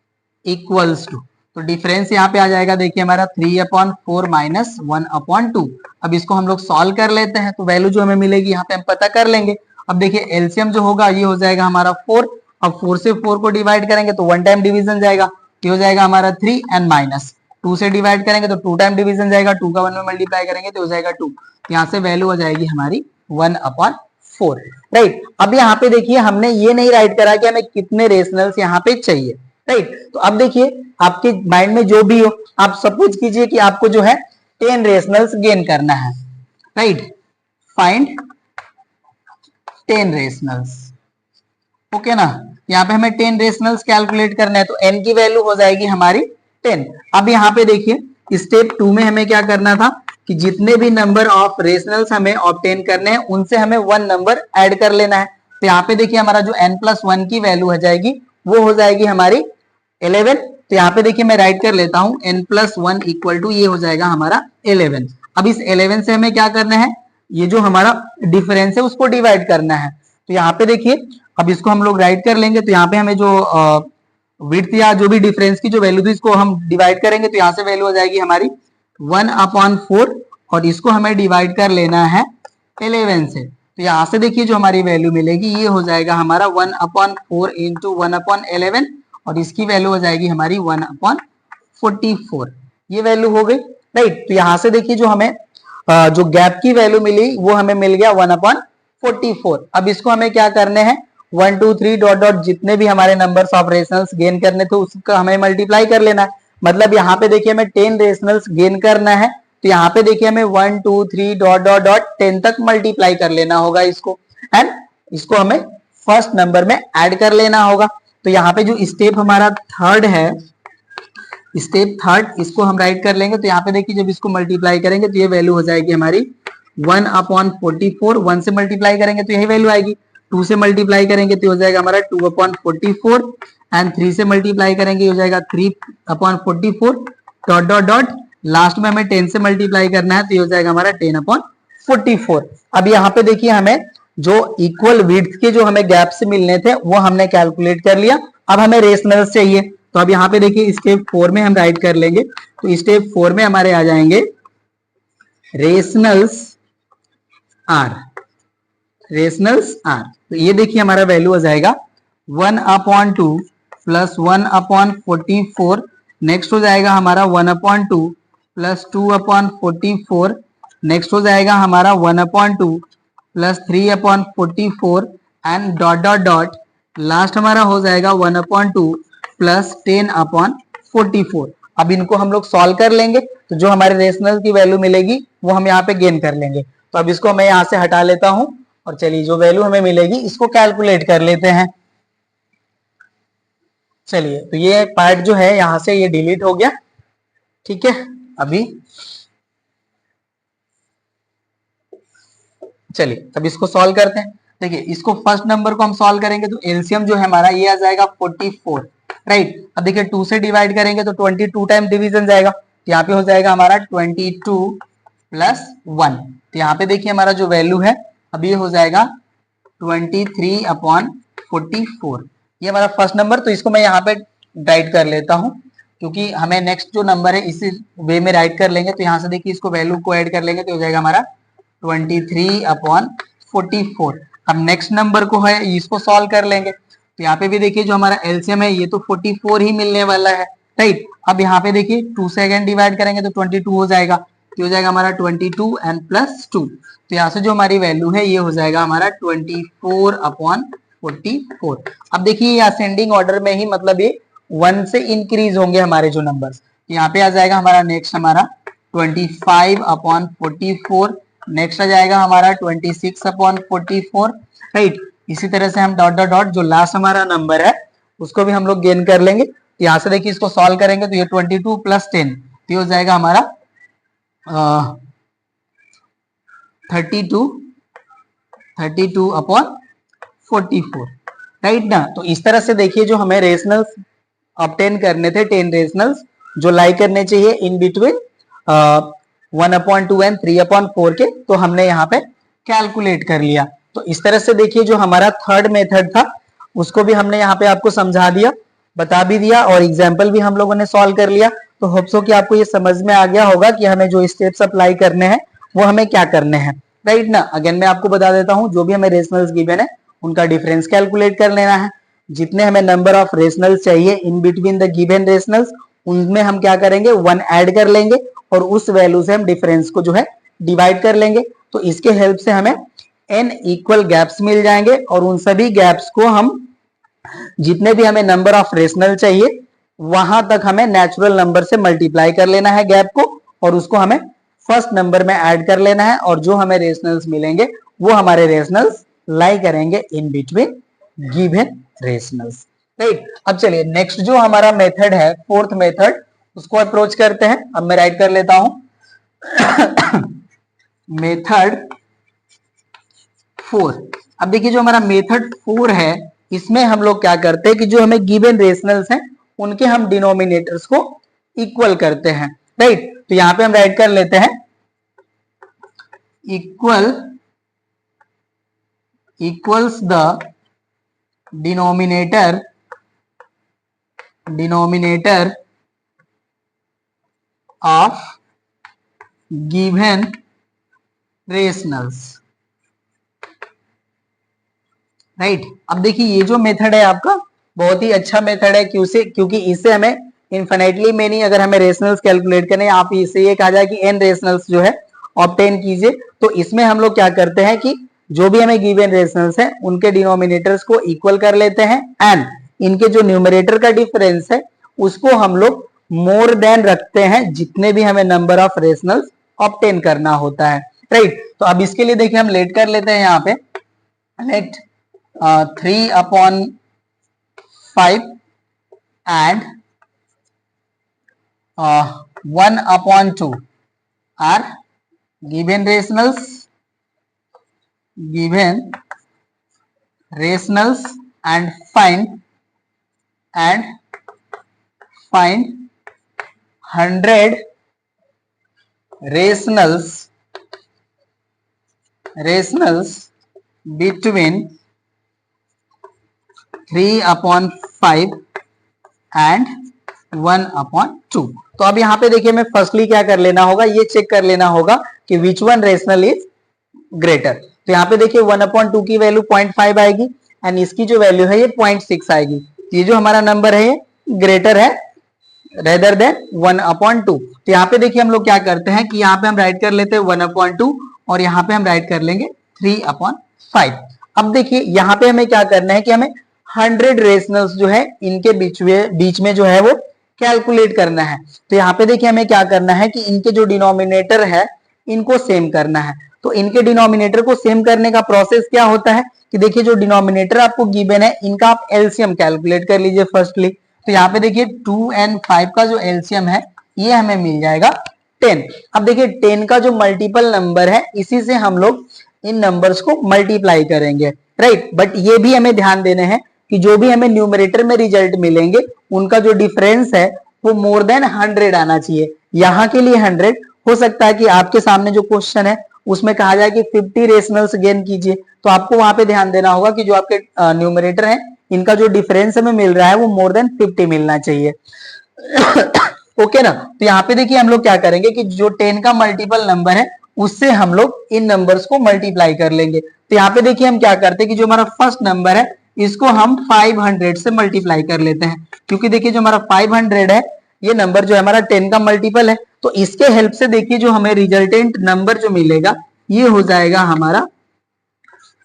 A: इक्वल्स टू, तो डिफरेंस यहाँ पे आ जाएगा देखिए हमारा 3/4 माइनस 1/2। अब इसको हम लोग सॉल्व कर लेते हैं तो वैल्यू जो हमें मिलेगी यहाँ पे हम पता कर लेंगे। अब देखिए एलसीएम जो होगा ये हो जाएगा हमारा 4। अब 4 से 4 को डिवाइड करेंगे तो 1 टाइम डिवीजन जाएगा, ये हो जाएगा हमारा 3 एंड माइनस 2 से डिवाइड करेंगे तो 2 टाइम डिवीजन जाएगा, 2 का 1 में मल्टीप्लाई करेंगे तो हो जाएगा 2। यहाँ से वैल्यू हो जाएगी हमारी 1/4, राइट। अब यहाँ पे देखिए हमने ये नहीं राइट करा कि हमें कितने रेशनल्स यहाँ पे चाहिए, राइट। तो अब देखिए आपके माइंड में जो भी हो, आप सपोज कीजिए कि आपको जो है 10 रेशनल्स गेन करना है, राइट। फाइंड 10 रेशनल्स, ओके ना। यहाँ पे हमें 10 रेशनल्स कैलकुलेट करना है तो n की वैल्यू हो जाएगी हमारी 10। अब यहाँ पे देखिए स्टेप 2 में हमें क्या करना था कि जितने भी नंबर ऑफ रेशनल्स हमें ऑब्टेन करने हैं उनसे हमें 1 नंबर ऐड कर लेना है। तो यहाँ पे देखिए हमारा जो n+1 की वैल्यू हो जाएगी वो हो जाएगी हमारी 11। तो यहाँ पे देखिए मैं राइट कर लेता हूँ n+1 इक्वल टू ये हो जाएगा हमारा 11। अब इस 11 से हमें क्या करना है, ये जो हमारा डिफरेंस है उसको डिवाइड करना है। तो यहाँ पे देखिए अब इसको हम लोग राइट कर लेंगे तो यहाँ पे हमें जो विड्थ या जो भी डिफरेंस की जो वैल्यू थी इसको हम डिवाइड करेंगे तो यहाँ से वैल्यू हो जाएगी हमारी 1/4 और इसको हमें डिवाइड कर लेना है 11 से। तो यहाँ से देखिए जो हमारी वैल्यू मिलेगी ये हो जाएगा हमारा 1/4 इंटू 1/11 और इसकी वैल्यू हो जाएगी हमारी 1/44। ये वैल्यू हो गई, राइट। तो यहाँ से देखिए जो हमें जो गैप की वैल्यू मिली वो हमें मिल गया 1/44। अब इसको हमें क्या करने हैं, 1 2 3 डॉट डॉट जितने भी हमारे नंबर्स ऑफ रेशनल्स गेन करने थे उसका हमें मल्टीप्लाई कर लेना है। मतलब यहाँ पे देखिए हमें 10 रेशनल्स गेन करना है तो यहाँ पे देखिए हमें 1 2 3 डॉट डॉट डॉट 10 तक मल्टीप्लाई कर लेना होगा इसको, एंड इसको हमें फर्स्ट नंबर में ऐड कर लेना होगा। तो यहाँ पे जो स्टेप हमारा थर्ड है, स्टेप थर्ड, इसको हम राइट कर लेंगे। तो यहाँ पे देखिए जब इसको मल्टीप्लाई करेंगे तो ये वैल्यू हो जाएगी हमारी 1/44। 1 से मल्टीप्लाई करेंगे तो यही वैल्यू आएगी। 2 से मल्टीप्लाई करेंगे तो हो जाएगा हमारा 2/44, एंड 3 से मल्टीप्लाई करेंगे हो जाएगा 3/44 डॉट डॉट डॉट, लास्ट में हमें 10 से मल्टीप्लाई करना है तो ये हो जाएगा हमारा 10/44। अब यहाँ पे देखिए हमें जो इक्वल विड्थ के जो हमें गैप्स मिलने थे वो हमने कैलकुलेट कर लिया। अब हमें रेशनल्स चाहिए, तो अब यहाँ पे देखिए स्टेप 4 में हम राइट कर लेंगे। तो स्टेप 4 में हमारे आ जाएंगे रेशनल्स आर, रेशनल्स आर। तो ये देखिए हमारा वैल्यू हो जाएगा 1/2 प्लस 1/44, नेक्स्ट हो जाएगा हमारा 1/2 प्लस 2/44, नेक्स्ट हो जाएगा हमारा 1/2 plus 3/44, and dot dot dot, last हमारा हो जाएगा 1/2 प्लस 10/44। अब इनको हम लोग सॉल्व कर लेंगे तो जो हमारे रेशनल की वैल्यू मिलेगी वो हम यहाँ पे गेन कर लेंगे। तो अब इसको मैं यहाँ से हटा लेता हूं और चलिए जो वैल्यू हमें मिलेगी इसको कैलकुलेट कर लेते हैं। चलिए तो ये पार्ट जो है यहां से ये डिलीट हो गया, ठीक है। अभी चलिए अब इसको सॉल्व करते हैं। देखिए इसको फर्स्ट नंबर को हम सॉल्व करेंगे तो एलसीएम जो है हमारा ये आ जाएगा 44, राइट। अब देखिए 2 से डिवाइड करेंगे तो 22 टाइम डिवीजन जाएगा, तो यहाँ पे हो जाएगा हमारा 22 प्लस 1। तो यहाँ पे देखिए हमारा जो वैल्यू है अभी हो जाएगा 23/44, ये हमारा फर्स्ट नंबर। तो इसको मैं यहाँ पे राइट कर लेता हूँ क्योंकि हमें नेक्स्ट जो नंबर है इसी वे में राइट कर लेंगे। तो यहाँ से देखिए इसको वैल्यू को ऐड कर लेंगे तो हो जाएगा हमारा 23/44। अब नेक्स्ट नंबर को है इसको सॉल्व कर लेंगे। तो यहाँ पे भी देखिए जो हमारा एलसीएम है ये तो 44 ही मिलने वाला है, राइट। अब यहाँ पे देखिए 2 से अगेन डिवाइड करेंगे तो 22 हो जाएगा, तो हो जाएगा हमारा 22 एंड प्लस 2। तो यहाँ से जो हमारी वैल्यू है ये हो जाएगा हमारा 24/44। अब देखिए ये असेंडिंग ऑर्डर में ही, मतलब ये 1 से इंक्रीज होंगे हमारे जो नंबर्स। यहाँ पे आ जाएगा हमारा नेक्स्ट हमारा 25/44, नेक्स्ट आ जाएगा हमारा 26/44, राइट। इसी तरह से हम डॉट डॉट डॉट जो लास्ट हमारा नंबर है उसको भी हम लोग गेन कर लेंगे। तो यहाँ से देखिए इसको सॉल्व करेंगे तो ये 22 प्लस 10 तो ये हो जाएगा हमारा 32/44, राइट ना। तो इस तरह से देखिए जो हमें रेशनल्स ऑब्टेन करने थे 10 रेशनल्स जो लाई करने चाहिए इन बिटवीन 1/2 एंड 3/4 के, तो हमने यहाँ पे कैलकुलेट कर लिया। तो इस तरह से देखिए जो हमारा थर्ड मेथड था उसको भी हमने यहाँ पे आपको समझा दिया, बता भी दिया, और एग्जाम्पल भी हम लोगों ने सॉल्व कर लिया। तो होप सो कि आपको ये समझ में आ गया होगा कि हमें जो स्टेप्स अप्लाई करने हैं वो हमें क्या करने हैं, राइट ना। अगेन मैं आपको बता देता हूँ, जो भी हमें रेशनल्स गिवन है उनका डिफरेंस कैलकुलेट कर लेना है। जितने हमें नंबर ऑफ रेशनल्स चाहिए in between the given rationals उनमें हम क्या करेंगे 1 ऐड कर लेंगे और उस वैल्यू से हम डिफरेंस को जो है डिवाइड कर लेंगे। तो इसके हेल्प से हमें n इक्वल गैप्स मिल जाएंगे और उन सभी गैप्स को हम जितने भी हमें नंबर ऑफ रेशनल चाहिए वहां तक हमें नेचुरल नंबर से मल्टीप्लाई कर लेना है गैप को, और उसको हमें फर्स्ट नंबर में ऐड कर लेना है, और जो हमें रेशनल्स मिलेंगे वो हमारे रेशनल्स लाई करेंगे इन बिटवीन गिवन रेशनल्स, राइट। अब चलिए नेक्स्ट जो हमारा मेथड है फोर्थ मेथड उसको अप्रोच करते हैं। अब मैं राइट कर लेता हूं मेथड 4। अब देखिए जो हमारा मेथड 4 है इसमें हम लोग क्या करते हैं कि जो हमें गिवन रेशनल्स हैं उनके हम डिनोमिनेटर्स को इक्वल करते हैं, राइट। तो यहां पे हम राइट कर लेते हैं equals the denominator of given rationals, right. अब देखिए ये जो मेथड है आपका बहुत ही अच्छा मेथड है, क्योंकि इससे हमें इन्फिनिटली मेनी अगर हमें रेशनल्स कैलकुलेट करने, आप इसे ये कहा जाए कि n रेशनल्स जो है ऑब्टेन कीजिए। तो इसमें हम लोग क्या करते हैं कि जो भी हमें गिवन रेशनल्स हैं उनके डिनोमिनेटर्स को इक्वल कर लेते हैं, एंड इनके जो न्यूमरेटर का डिफरेंस है उसको हम लोग मोर देन रखते हैं जितने भी हमें नंबर ऑफ रेशनल्स ऑब्टेन करना होता है, राइट। तो अब इसके लिए देखिए हम लेट कर लेते हैं यहाँ पे, late 3/5 and 1/2 are given rationals and find 100 rationals between 3/5 and 1/2। तो अब यहाँ पे देखिए, मैं फर्स्टली क्या कर लेना होगा, ये चेक कर लेना होगा कि which one rational is greater. तो यहाँ पे देखिए 1/2 की वैल्यू 0.5 आएगी एंड इसकी जो वैल्यू है ये 0.6 आएगी। ये जो हमारा नंबर है ये ग्रेटर है रेदर देन 1/2। तो यहाँ पे देखिए हम लोग क्या करते हैं कि यहाँ पे हम राइट कर लेते हैं 1/2 और यहाँ पे हम राइट कर लेंगे 3/5। अब देखिए यहाँ पे हमें क्या करना है कि हमें 100 रेशनल्स जो है इनके बीच में जो है वो कैलकुलेट करना है। तो यहाँ पे देखिए हमें क्या करना है कि इनके जो डिनोमिनेटर है इनको सेम करना है। तो इनके डिनोमिनेटर को सेम करने का प्रोसेस क्या होता है कि देखिए जो डिनोमिनेटर आपको गिवन है इनका आप एलसीएम कैलकुलेट कर लीजिए फर्स्टली। तो यहाँ पे देखिए 2 and 5 का जो एलसीएम है ये हमें मिल जाएगा 10। अब देखिए 10 का जो मल्टीपल नंबर है इसी से हम लोग इन नंबर्स को मल्टीप्लाई करेंगे, राइट। बट ये भी हमें ध्यान देने हैं कि जो भी हमें न्यूमरेटर में रिजल्ट मिलेंगे उनका जो डिफरेंस है वो मोर देन 100 आना चाहिए। यहाँ के लिए 100 हो सकता है कि आपके सामने जो क्वेश्चन है उसमें कहा जाए कि 50 रेशनल्स गेन कीजिए, तो आपको वहां पे ध्यान देना होगा कि जो आपके न्यूमरेटर है इनका जो डिफरेंस हमें मिल रहा है वो मोर देन 50 मिलना चाहिए। ओके ना। तो यहाँ पे देखिए हम लोग क्या करेंगे कि जो 10 का मल्टीपल नंबर है उससे हम लोग इन नंबर्स को मल्टीप्लाई कर लेंगे। तो यहाँ पे देखिए हम क्या करते हैं कि जो हमारा फर्स्ट नंबर है इसको हम 500 से मल्टीप्लाई कर लेते हैं, क्योंकि देखिए जो हमारा 500 है ये नंबर जो है हमारा 10 का मल्टीपल है। तो इसके हेल्प से देखिए जो हमें रिजल्टेंट नंबर जो मिलेगा ये हो जाएगा हमारा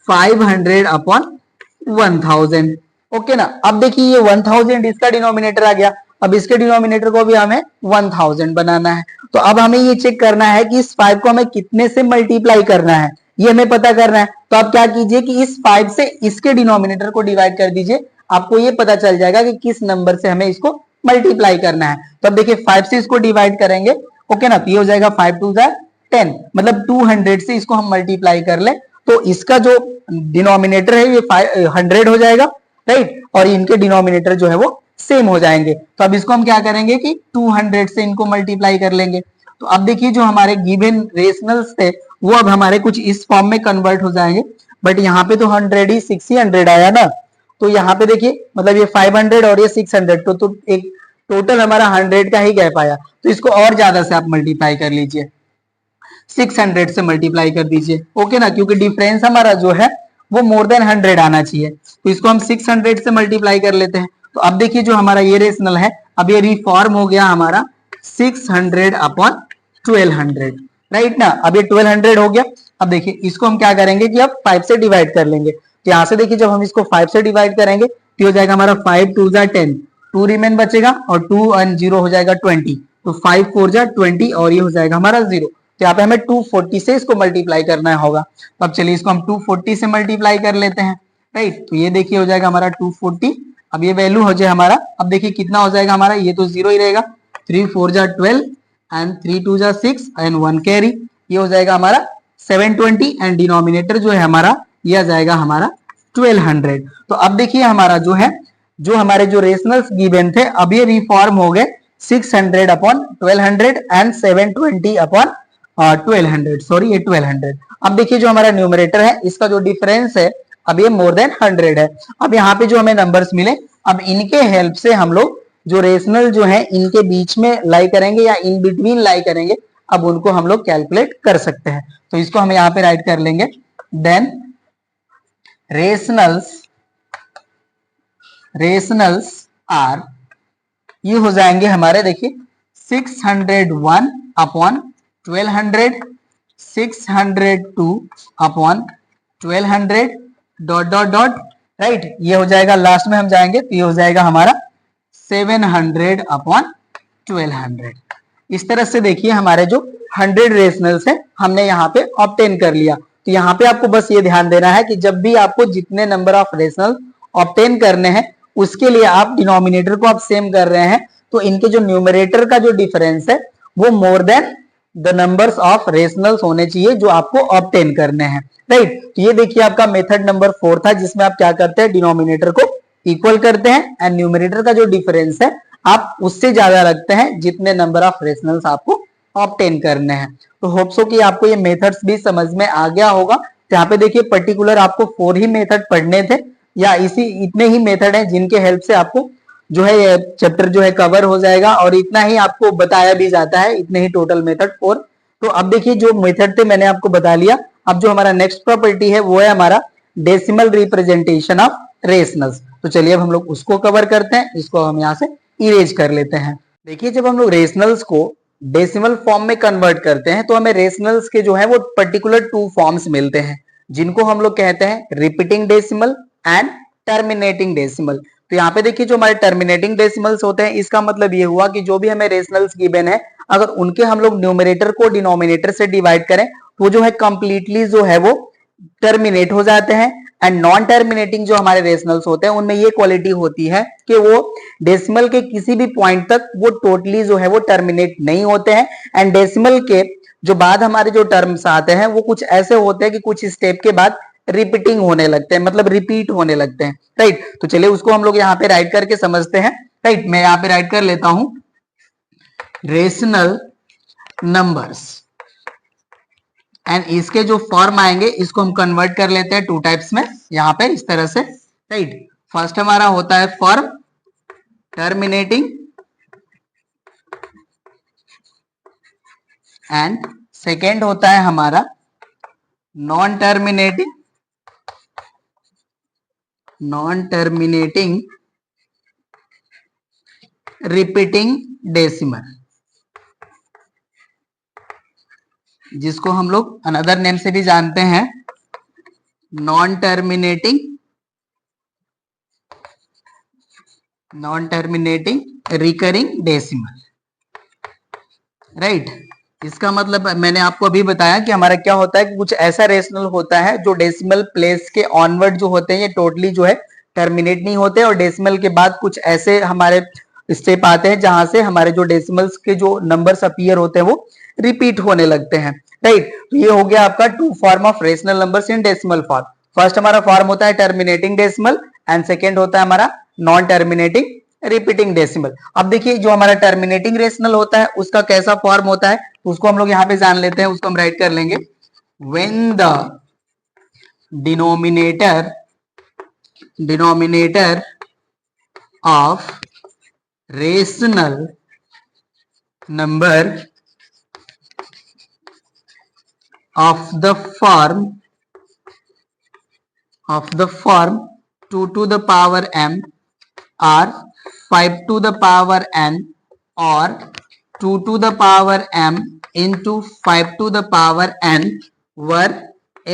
A: 500/1000। ओके ना। अब देखिए ये 1000 इसका डिनोमिनेटर आ गया, अब इसके डिनोमिनेटर को भी हमें 1000 बनाना है। तो अब हमें ये चेक करना है कि इस 5 को हमें कितने से मल्टीप्लाई करना है, ये हमें पता करना है। तो आप क्या कीजिए कि इस 5 से इसके डिनोमिनेटर को डिवाइड कर दीजिए, आपको ये पता चल जाएगा कि किस नंबर से हमें इसको मल्टीप्लाई करना है। तो अब देखिए 5 से इसको डिवाइड करेंगे, ओके ना। तो ये हो जाएगा 5 2 10, मतलब 200 से इसको हम मल्टीप्लाई कर ले तो इसका जो डिनोमिनेटर है ये 100 हो जाएगा, राइट। और इनके डिनोमिनेटर जो है वो सेम हो जाएंगे। तो अब इसको हम क्या करेंगे कि 200 से इनको मल्टीप्लाई कर लेंगे। तो अब देखिए जो हमारे गिवन रेशनल्स थे वो अब हमारे कुछ इस फॉर्म में कन्वर्ट हो जाएंगे, बट यहाँ पे तो 100 ही 600 आया ना। तो यहाँ पे देखिए मतलब ये 500 और ये 600 तो एक टोटल हमारा 100 का ही गैप आया। तो इसको और ज्यादा से आप मल्टीप्लाई कर लीजिए, 600 से मल्टीप्लाई कर दीजिए, ओके ना, क्योंकि डिफरेंस हमारा जो है वो मोर देन 100 आना चाहिए। तो इसको हम 600 से मल्टीप्लाई कर लेते हैं। तो अब देखिए जो हमारा ये रेशनल है अब ये रिफॉर्म हो गया हमारा 600/1200, राइट ना। अब ये 1200 हो गया। अब देखिए इसको हम क्या करेंगे कि अब 5 से डिवाइड कर लेंगे। तो यहाँ से देखिए जब हम इसको 5 से डिवाइड करेंगे तो हो जाएगा हमारा 5 2 10, 2 रिमेन बचेगा और 2 और 0 हो जाएगा 20। तो 5 4 20 और ये हो जाएगा हमारा 0। तो यहाँ पे हमें 240 से इसको मल्टीप्लाई करना होगा। तो अब चलिए इसको हम 240 से मल्टीप्लाई कर लेते हैं, राइट। तो ये देखिए हो जाएगा हमारा 240। अब ये वैल्यू हो जाए हमारा, अब देखिए कितना हो जाएगा हमारा, ये तो 0 ही रहेगा। 3 4 12 एंड 3 2 6 एंड 1 कैरी, ये हो जाएगा हमारा 720 एंड डिनोमिनेटर जो है हमारा ये आ जाएगा हमारा 1200। तो अब देखिए हमारा जो है जो हमारे जो रेशनल्स गिवन थे अब ये रिफॉर्म हो गए 600/1200 एंड 720/1200, सॉरी ये 1200। अब देखिए जो हमारा न्यूमरेटर है इसका जो डिफरेंस है अब ये मोर देन 100 है। अब यहाँ पे जो हमें नंबर्स मिले अब इनके हेल्प से हम लोग जो रेशनल जो है इनके बीच में लाई करेंगे या इन बिटवीन लाई करेंगे, अब उनको हम लोग कैलकुलेट कर सकते हैं। तो इसको हम यहाँ पे राइट कर लेंगे, देन रेशनल्स आर, ये हो जाएंगे हमारे देखिए 601/1200, 602/1200 डॉट डॉट डॉट, राइट। ये हो जाएगा लास्ट में हम जाएंगे तो ये हो जाएगा हमारा 700/1200। इस तरह से देखिए हमारे जो 100 रेशनल्स है हमने यहाँ पे ऑब्टेन कर लिया। तो यहाँ पे आपको बस ये ध्यान देना है कि जब भी आपको जितने नंबर ऑफ रेशनल ऑब्टेन करने हैं उसके लिए आप डिनोमिनेटर को आप सेम कर रहे हैं, तो इनके जो न्यूमरेटर का जो डिफरेंस है वो more than the numbers of rationals होने चाहिए जो आपको ऑब्टेन करने हैं, राइट। तो ये देखिए आपका मेथड नंबर 4 था, जिसमें आप क्या करते हैं, डिनोमिनेटर को इक्वल करते हैं एंड न्यूमरेटर का जो डिफरेंस है आप उससे ज्यादा रखते हैं जितने नंबर ऑफ रेशनल्स आपको ऑब्टेन करने हैं। तो होप सो कि आपको ये मेथड्स भी समझ में आ गया होगा। तो यहाँ पे देखिए पर्टिकुलर आपको 4 ही मेथड पढ़ने थे, या इतने ही मेथड हैं जिनके हेल्प से आपको जो है ये चैप्टर जो है कवर हो जाएगा, और इतना ही आपको बताया भी जाता है, इतने ही टोटल मेथड 4। तो अब देखिए जो मेथड थे मैंने आपको बता लिया। अब जो हमारा नेक्स्ट प्रॉपर्टी है वो है हमारा डेसिमल रिप्रेजेंटेशन ऑफ रेशनल्स। तो चलिए अब हम लोग उसको कवर करते हैं, इसको हम यहाँ से इरेज कर लेते हैं। देखिए जब हम लोग रेशनल्स को डेसिमल फॉर्म में कन्वर्ट करते हैं तो हमें रेशनल्स के जो है वो पर्टिकुलर 2 फॉर्म्स मिलते हैं, जिनको हम लोग कहते हैं repeating decimal and terminating decimal. तो यहाँ पे देखिए जो हमारे टर्मिनेटिंग डेसिमल्स होते हैं, इसका मतलब ये हुआ कि जो भी हमें रेशनल्स गिवन है अगर उनके हम लोग न्यूमरेटर को डिनोमिनेटर से डिवाइड करें तो जो है कंप्लीटली जो है वो टर्मिनेट हो जाते हैं। एंड नॉन टर्मिनेटिंग जो हमारे रेशनल्स होते हैं उनमें ये क्वालिटी होती है कि वो डेसिमल के किसी भी पॉइंट तक वो टोटली जो है वो टर्मिनेट नहीं होते हैं। एंड डेसिमल के जो बाद हमारे जो टर्म्स आते हैं वो कुछ ऐसे होते हैं कि कुछ स्टेप के बाद रिपीटिंग होने लगते हैं, मतलब रिपीट होने लगते हैं, राइट। तो चलिए उसको हम लोग यहाँ पे राइट करके समझते हैं, राइट। मैं यहाँ पे राइट कर लेता हूं रेशनल नंबर्स, एंड इसके जो फॉर्म आएंगे इसको हम कन्वर्ट कर लेते हैं 2 टाइप्स में यहाँ पे इस तरह से, राइट। फर्स्ट हमारा होता है फॉर्म टर्मिनेटिंग एंड सेकेंड होता है हमारा नॉन टर्मिनेटिंग रिपीटिंग डेसिमल, जिसको हम लोग अनदर नेम से भी जानते हैं non terminating recurring decimal, right. इसका मतलब मैंने आपको अभी बताया कि हमारा क्या होता है कि कुछ ऐसा रेशनल होता है जो डेसिमल प्लेस के ऑनवर्ड जो होते हैं ये टोटली जो है टर्मिनेट नहीं होते, और डेसिमल के बाद कुछ ऐसे हमारे स्टेप आते हैं जहां से हमारे जो डेसिमल्स के जो नंबर्स अपीयर होते हैं वो रिपीट होने लगते हैं, राइट। तो ये हो गया आपका 2 form of rational numbers in decimal form. First हमारा फॉर्म होता है टर्मिनेटिंग डेसिमल एंड सेकेंड होता है हमारा नॉन टर्मिनेटिंग रिपीटिंग डेसिमल। अब देखिए जो हमारा टर्मिनेटिंग रेशनल होता है उसका कैसा फॉर्म होता है तो उसको हम लोग यहाँ पे जान लेते हैं, उसको हम राइट कर लेंगे when the denominator of rational number of the form 2 to the power m or 5 to the power n or 2 to the power m into 5 to the power n where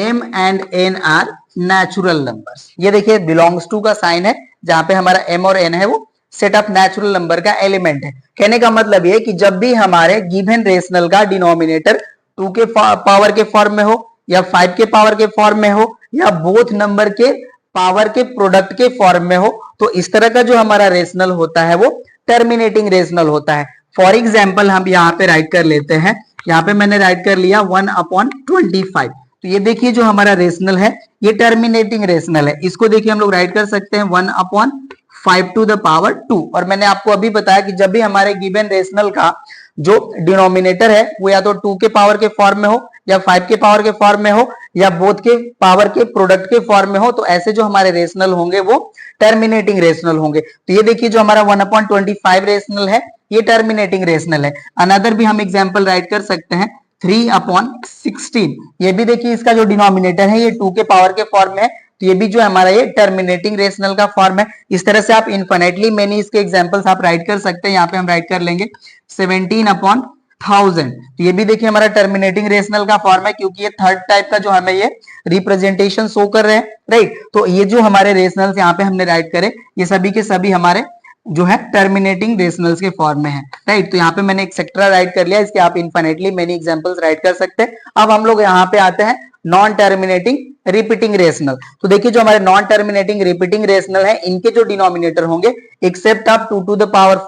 A: m and n are natural numbers। ये देखिए belongs to का साइन है जहां पे हमारा m और n है वो सेट ऑफ नेचुरल नंबर का एलिमेंट है। कहने का मतलब ये कि जब भी हमारे गिवन रेशनल का डिनोमिनेटर 2 के पावर के फॉर्म में हो या 5 के पावर के फॉर्म में हो या बोथ नंबर के पावर के प्रोडक्ट के फॉर्म में हो, तो इस तरह का जो हमारा रेशनल होता है वो टर्मिनेटिंग रेशनल होता है। फॉर एग्जाम्पल हम यहाँ पे राइट कर लेते हैं, यहाँ पे मैंने राइट कर लिया 1/25। तो ये देखिए जो हमारा रेशनल है ये टर्मिनेटिंग रेशनल है, इसको देखिए हम लोग राइट कर सकते हैं 1/5 टू द पावर 2। और मैंने आपको अभी बताया कि जब भी हमारे गिवन रेशनल का जो डिनोमिनेटर है वो या तो 2 के पावर के फॉर्म में हो या 5 के पावर के फॉर्म में हो या बोथ के पावर के प्रोडक्ट के फॉर्म में हो, तो ऐसे जो हमारे रेशनल होंगे वो टर्मिनेटिंग रेशनल होंगे। तो ये देखिए जो हमारा 1/25 रेशनल है ये टर्मिनेटिंग रेशनल है। अनदर भी हम एग्जांपल राइट कर सकते हैं 3/16। ये भी देखिए इसका जो डिनोमिनेटर है ये 2 के पावर के फॉर्म में है, तो ये भी जो हमारा ये टर्मिनेटिंग रेशनल का फॉर्म है। इस तरह से आप इनफिनिटली मेनी इसके एग्जांपल्स आप राइट कर सकते हैं। यहाँ पे हम राइट कर लेंगे 17/1000। तो ये भी देखिए हमारा टर्मिनेटिंग रेशनल का फॉर्म है, क्योंकि ये थर्ड टाइप का जो हमें ये रिप्रेजेंटेशन शो कर रहे हैं, राइट। तो ये जो हमारे रेशनल्स यहाँ पे हमने राइट करे ये सभी के सभी हमारे जो है टर्मिनेटिंग रेशनल्स के फॉर्म में है, राइट। तो यहाँ पे मैंने एक्सेट्रा राइट कर लिया, इसके आप इनफाइनाइटली मेनी एग्जांपल्स राइट कर सकते हैं। अब हम लोग यहाँ पे आते हैं नॉन टर्मिनेटिंग रिपीटिंग रेशनल। तो देखिए जो हमारे नॉन टर्मिनेटिंग रिपीटिंग रेशनल है, इनके जो डिनोमिनेटर होंगे एक्सेप्ट आप 2 टू द पावर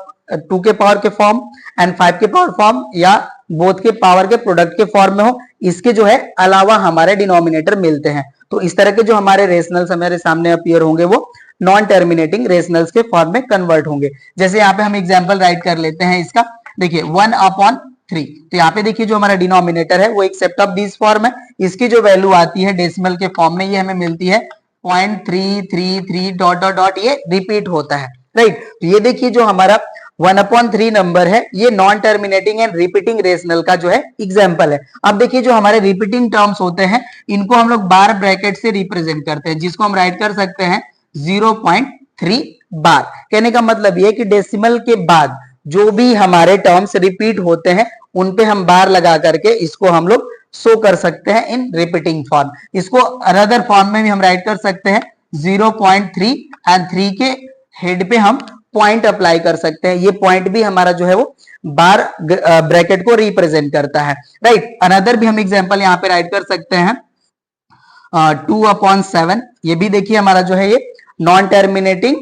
A: 2 के पावर के फॉर्म एंड 5 के पावर फॉर्म या बोथ के पावर के प्रोडक्ट के फॉर्म में हो, इसके जो है अलावा हमारे डिनोमिनेटर मिलते हैं। तो इस तरह के जो हमारे रेशनल्स हमारे सामने अपीयर होंगे वो नॉन टर्मिनेटिंग रेशनल्स के फॉर्म में कन्वर्ट होंगे। जैसे यहाँ पे हम एग्जांपल राइट कर लेते हैं इसका, देखिए 1/3। तो यहाँ पे देखिए जो हमारा डिनोमिनेटर है वो एक्सेप्ट ऑफ दिस फॉर्म है, इसकी जो वैल्यू आती है डेसिमल के फॉर्म में ये हमें मिलती है 0.333 डॉट डॉट डॉट, ये रिपीट होता है, राइट। तो ये देखिए जो हमारा 1/3 नंबर है ये non terminating and repeating rational का जो है एग्जांपल है। अब देखिए जो हमारे रिपीटिंग टर्म्स होते हैं इनको हम लोग बार ब्रैकेट से रिप्रेजेंट करते हैं, जिसको हम राइट कर सकते हैं 0.3 बार। कहने का मतलब ये कि डेसिमल के बाद जो भी हमारे टर्म्स रिपीट होते हैं उन पे हम बार लगा करके इसको हम लोग शो कर सकते हैं इन रिपीटिंग फॉर्म। इसको अदर फॉर्म में भी हम राइट कर सकते हैं 0.3 एंड 3 के हेड पे हम पॉइंट अप्लाई कर सकते हैं, ये पॉइंट भी हमारा जो है वो बार ब्रैकेट को रिप्रेजेंट करता है, राइट। अनदर भी हम एग्जांपल यहाँ पे राइट कर सकते हैं 2/7। ये भी देखिए हमारा जो है ये non terminating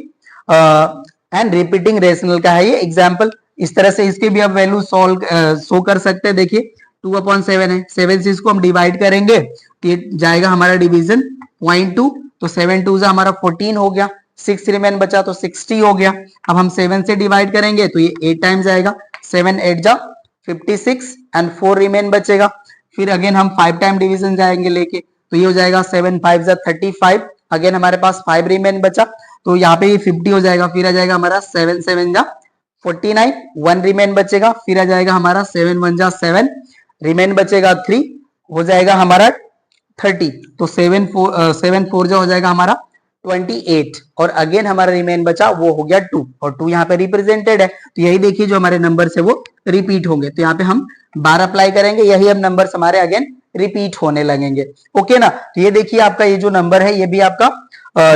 A: and repeating rational का है ये एग्जांपल। इस तरह से इसके भी आप वैल्यू सॉल्व शो कर सकते हैं। देखिए 2/7 है, 7 से इसको हम डिवाइड करेंगे तो ये जाएगा हमारा डिवीजन 0.2, तो 7 2 जा हमारा 14 हो गया, 6 रिमेन बचा तो 60 हो गया। अब हम 7 से डिवाइड करेंगे तो ये 8 टाइम्स आएगा, 7 8 जा 56 एंड 4 रिमेन बचेगा। फिर अगेन हम 5 टाइम डिवीजन जाएंगे लेके, तो ये हो जाएगा 7 5 जा 35, अगेन हमारे पास 5 रिमेन बचा तो यहाँ पे ये 50 हो जाएगा। फिर आ जाएगा हमारा 7 7 जा 49, 1 रिमेन बचेगा। फिर आ जाएगा हमारा 7 1 जा 7, रिमेन बचेगा 3, हो जाएगा हमारा 30। तो 7 4 जा हो जाएगा हमारा 28, और अगेन हमारा रिमेन बचा वो हो गया 2, और 2 यहाँ पे रिप्रेजेंटेड है। तो यही देखिए जो हमारे नंबर है वो रिपीट होंगे, तो यहाँ पे हम बार अप्लाई करेंगे, यही अब नंबर हमारे अगेन रिपीट होने लगेंगे, ओके ना। तो ये देखिए आपका ये जो नंबर है ये भी आपका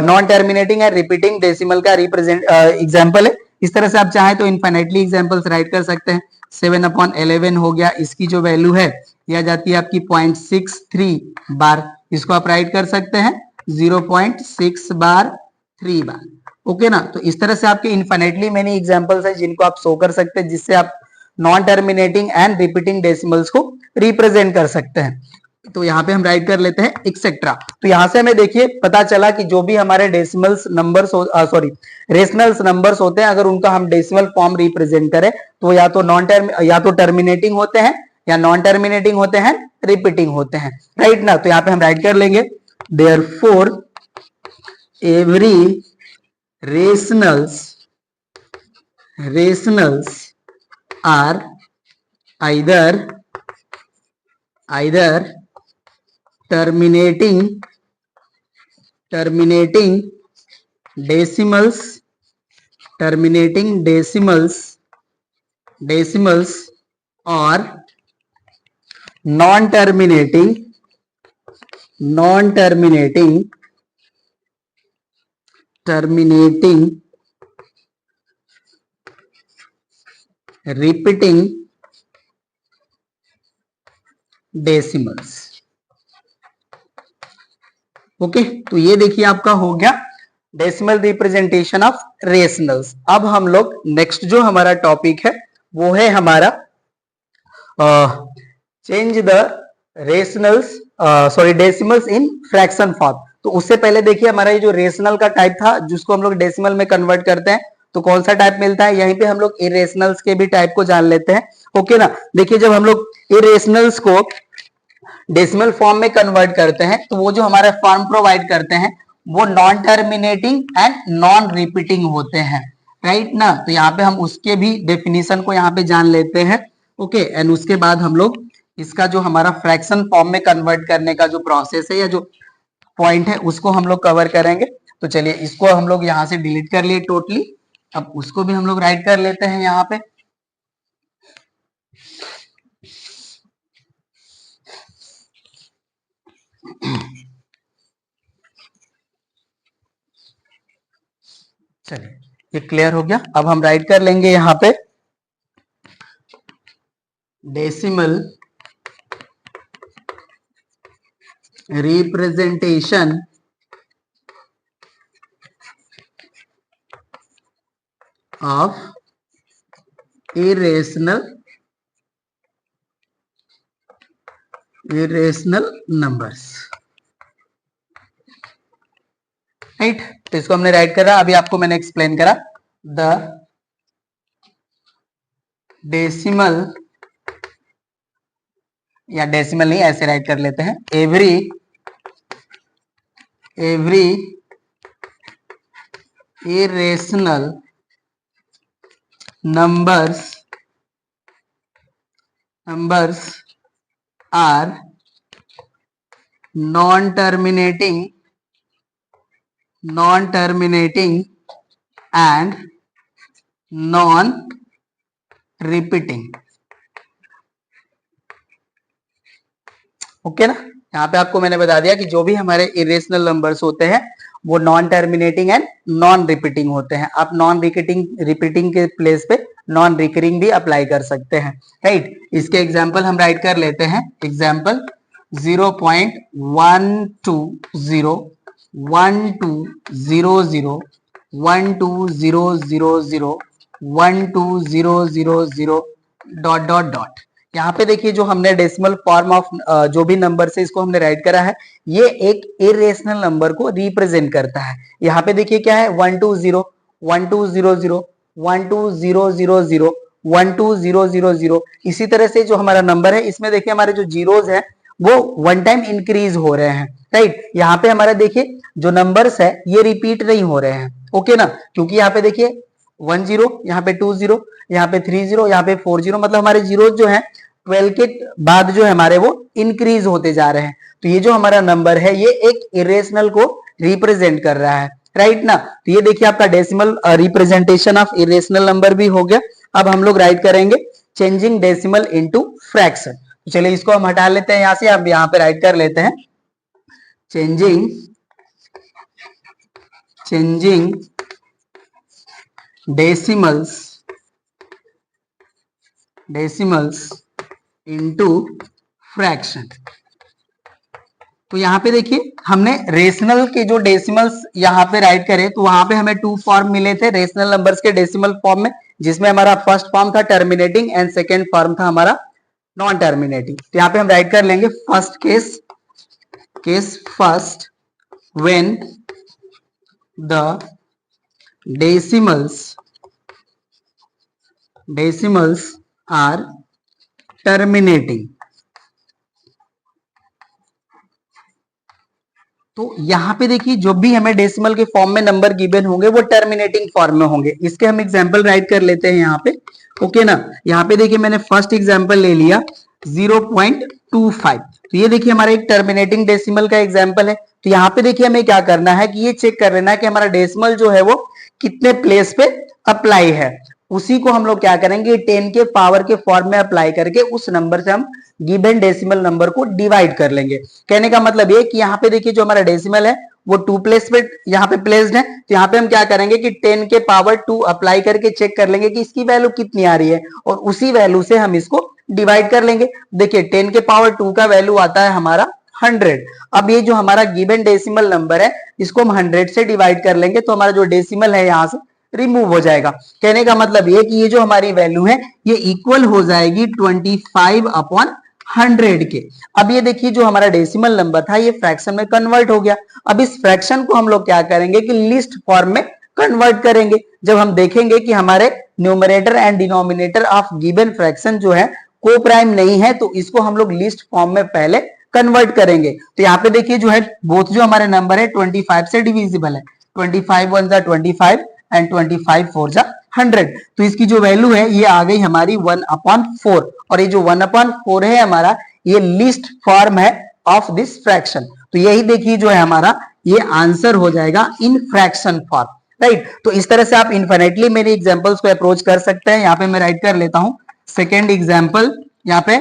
A: non terminating and repeating decimal का रिप्रेजेंट एग्जांपल है। इस तरह से आप चाहें तो इनफाइनाइटली एग्जांपल्स राइट कर सकते हैं। 7/11 हो गया, इसकी जो वैल्यू है ये आ जाती है आपकी 0.63 बार, इसको आप राइट कर सकते हैं 0.6 बार 3 बार, ओके ना। तो इस तरह से आपके इनफाइनाइटली मेनी एग्जांपल्स है जिनको आप शो कर सकते हैं, जिससे आप non terminating and repeating decimals को रिप्रेजेंट कर सकते हैं। तो यहाँ पे हम राइट कर लेते हैं एक्सेट्रा। तो यहाँ से हमें देखिए पता चला कि जो भी हमारे decimals numbers sorry rationals numbers होते हैं, अगर उनका हम डेसिमल फॉर्म रिप्रेजेंट करें तो या तो नॉन टर्म या तो टर्मिनेटिंग होते हैं या नॉन टर्मिनेटिंग होते हैं, रिपीटिंग होते हैं, राइट ना। तो यहाँ पे हम राइट कर लेंगे therefore every rationals are either terminating decimals or non terminating repeating decimals, okay. तो ये देखिए आपका हो गया डेसिमल रिप्रेजेंटेशन ऑफ रेशनल्स। अब हम लोग नेक्स्ट जो हमारा टॉपिक है वो है हमारा change the rationals sorry decimals in fraction form. तो उससे पहले देखिए हमारा ये जो रेशनल का टाइप था जिसको हम लोग डेसिमल में कन्वर्ट करते हैं, तो कौन सा टाइप मिलता है, यहीं पे हम लोग इरेशनल्स के भी टाइप को जान लेते हैं, ओके ना। देखिए जब हम लोग इरेशनल्स को डेसिमल फॉर्म में कन्वर्ट करते हैं तो वो जो हमारा फॉर्म प्रोवाइड करते हैं वो non terminating and non repeating होते हैं, राइट ना। तो यहाँ पे हम उसके भी डेफिनेशन को यहाँ पे जान लेते हैं, ओके। एंड उसके बाद हम लोग इसका जो हमारा फ्रैक्शन फॉर्म में कन्वर्ट करने का जो प्रोसेस है या जो पॉइंट है उसको हम लोग कवर करेंगे। तो चलिए इसको हम लोग यहाँ से डिलीट कर लिए टोटली, अब उसको भी हम लोग राइट कर लेते हैं यहाँ पे। चलिए ये क्लियर हो गया। अब हम राइट कर लेंगे यहां पे decimal representation of irrational numbers, right. तो इसको हमने राइट करा, अभी आपको मैंने एक्सप्लेन करा। द डेसिमल, या डेसिमल नहीं, ऐसे राइट कर लेते हैं, every irrational numbers are non-terminating and non-repeating। Okay ना। यहाँ पे आपको मैंने बता दिया कि जो भी हमारे इरेशनल नंबर्स होते हैं वो non terminating and non repeating होते हैं। आप नॉन रिपीटिंग के प्लेस पे नॉन रिकरिंग भी अप्लाई कर सकते हैं, राइट। इसके एग्जांपल हम राइट कर लेते हैं। Example 0.12012000 12000 12000 dot dot dot. यहाँ पे देखिए जो हमने डेसिमल फॉर्म ऑफ जो भी नंबर से इसको हमने राइट करा है, ये एक इरेशनल नंबर को रिप्रेजेंट करता है। यहाँ पे देखिए क्या है 120 1200 12000 12000। इसी तरह से जो हमारा नंबर है इसमें देखिए हमारे जो जीरोज है वो वन टाइम इंक्रीज हो रहे हैं, राइट। यहाँ पे हमारा देखिए जो नंबर्स है ये रिपीट नहीं हो रहे हैं, ओके ना, क्योंकि यहाँ पे देखिए 10, यहाँ पे 20, यहाँ पे 30, यहाँ पे 40, मतलब हमारे जीरो जो है 12 के बाद जो है हमारे वो इंक्रीज होते जा रहे हैं। तो ये जो हमारा नंबर है ये एक इरेशनल को रिप्रेजेंट कर रहा है, राइट ना। तो ये देखिए आपका decimal representation of irrational number भी हो गया। अब हम लोग राइट करेंगे चेंजिंग डेसिमल इनटू फ्रैक्शन। तो चलिए इसको हम हटा लेते हैं यहां से, अब यहां पे राइट कर लेते हैं चेंजिंग डेसिमल्स इनटू फ्रैक्शन। तो यहाँ पे देखिए हमने रेशनल के जो डेसिमल्स यहाँ पे राइट करे तो वहां पे हमें 2 फॉर्म मिले थे रेशनल नंबर्स के डेसिमल फॉर्म में, जिसमें हमारा फर्स्ट फॉर्म था टर्मिनेटिंग एंड सेकेंड फॉर्म था हमारा नॉन टर्मिनेटिंग। तो यहाँ पे हम राइट कर लेंगे first case first when the decimals are terminating. तो यहाँ पे देखिए जो भी हमें डेसिमल के फॉर्म में नंबर गिवन होंगे वो टर्मिनेटिंग फॉर्म में होंगे। इसके हम एग्जांपल राइट कर लेते हैं यहाँ पे, ओके ना। यहाँ पे देखिए मैंने फर्स्ट एग्जांपल ले लिया 0.25। तो ये देखिए हमारा एक टर्मिनेटिंग डेसिमल का एग्जांपल है। तो यहाँ पे देखिए हमें क्या करना है कि ये चेक कर लेना है कि हमारा डेसिमल जो है वो कितने प्लेस पे अप्लाई है। उसी को हम लोग क्या करेंगे 10 के पावर के फॉर्म में अप्लाई करके उस नंबर से हम गिवन डेसिमल नंबर को डिवाइड कर लेंगे। कहने का मतलब ये कि यहाँ पे देखिए जो हमारा डेसिमल है वो 2 प्लेस पे यहाँ पे प्लेस्ड है। तो यहाँ पे हम क्या करेंगे कि 10 के पावर 2 अप्लाई करके चेक कर लेंगे कि इसकी वैल्यू कितनी आ रही है और उसी वैल्यू से हम इसको डिवाइड कर लेंगे। देखिए 10 के पावर 2 का वैल्यू आता है हमारा 100। अब ये जो हमारा गिवन डेसिमल नंबर है इसको हम 100 से डिवाइड कर लेंगे तो हमारा जो डेसिमल है यहाँ से रिमूव हो जाएगा। कहने का मतलब ये कि ये जो हमारी वैल्यू है ये इक्वल हो जाएगी 25/100 के। अब ये देखिए जो हमारा डेसिमल नंबर था ये फ्रैक्शन में कन्वर्ट हो गया। अब इस फ्रैक्शन को हम लोग क्या करेंगे कि लिस्ट फॉर्म में कन्वर्ट करेंगे। जब हम देखेंगे कि हमारे numerator and denominator of given fraction जो है को प्राइम नहीं है तो इसको हम लोग लिस्ट फॉर्म में पहले कन्वर्ट करेंगे। तो यहाँ पे देखिए जो है बोथ जो हमारे नंबर है 25 से डिविजिबल है। 25 1 जा 25 एंड 25 4 जा 100। तो इसकी जो वैल्यू है ये आ गई हमारी 1/4 और ये जो 1/4 है हमारा ये लिस्ट फॉर्म है ऑफ दिस फ्रैक्शन। तो यही देखिए जो है हमारा ये आंसर हो जाएगा इन फ्रैक्शन फॉर्म, राइट। तो इस तरह से आप इनफिनिटली मेरे एग्जांपल्स को अप्रोच कर सकते हैं। यहाँ पे मैं राइट कर लेता हूँ सेकेंड एग्जाम्पल, यहाँ पे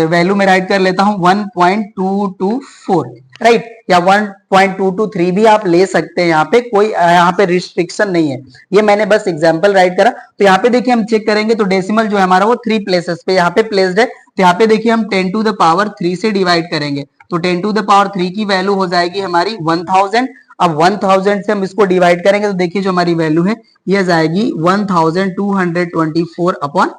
A: वैल्यू में राइट कर लेता हूँ 1.224। राइट, या 1.223 भी आप ले सकते हैं, यहाँ पे कोई यहाँ पे रिस्ट्रिक्शन नहीं है, ये मैंने बस एग्जांपल राइट करा। तो यहाँ पे देखिए हम चेक करेंगे तो डेसिमल जो है हमारा वो 3 प्लेसेस पे यहाँ पे प्लेस्ड है। तो यहाँ पे देखिए हम 10 टू द पावर 3 से डिवाइड करेंगे तो 10 टू द पावर 3 की वैल्यू हो जाएगी हमारी 1000। अब 1000 से हम इसको डिवाइड करेंगे तो देखिए जो हमारी वैल्यू है ये जाएगी 1224 अपॉन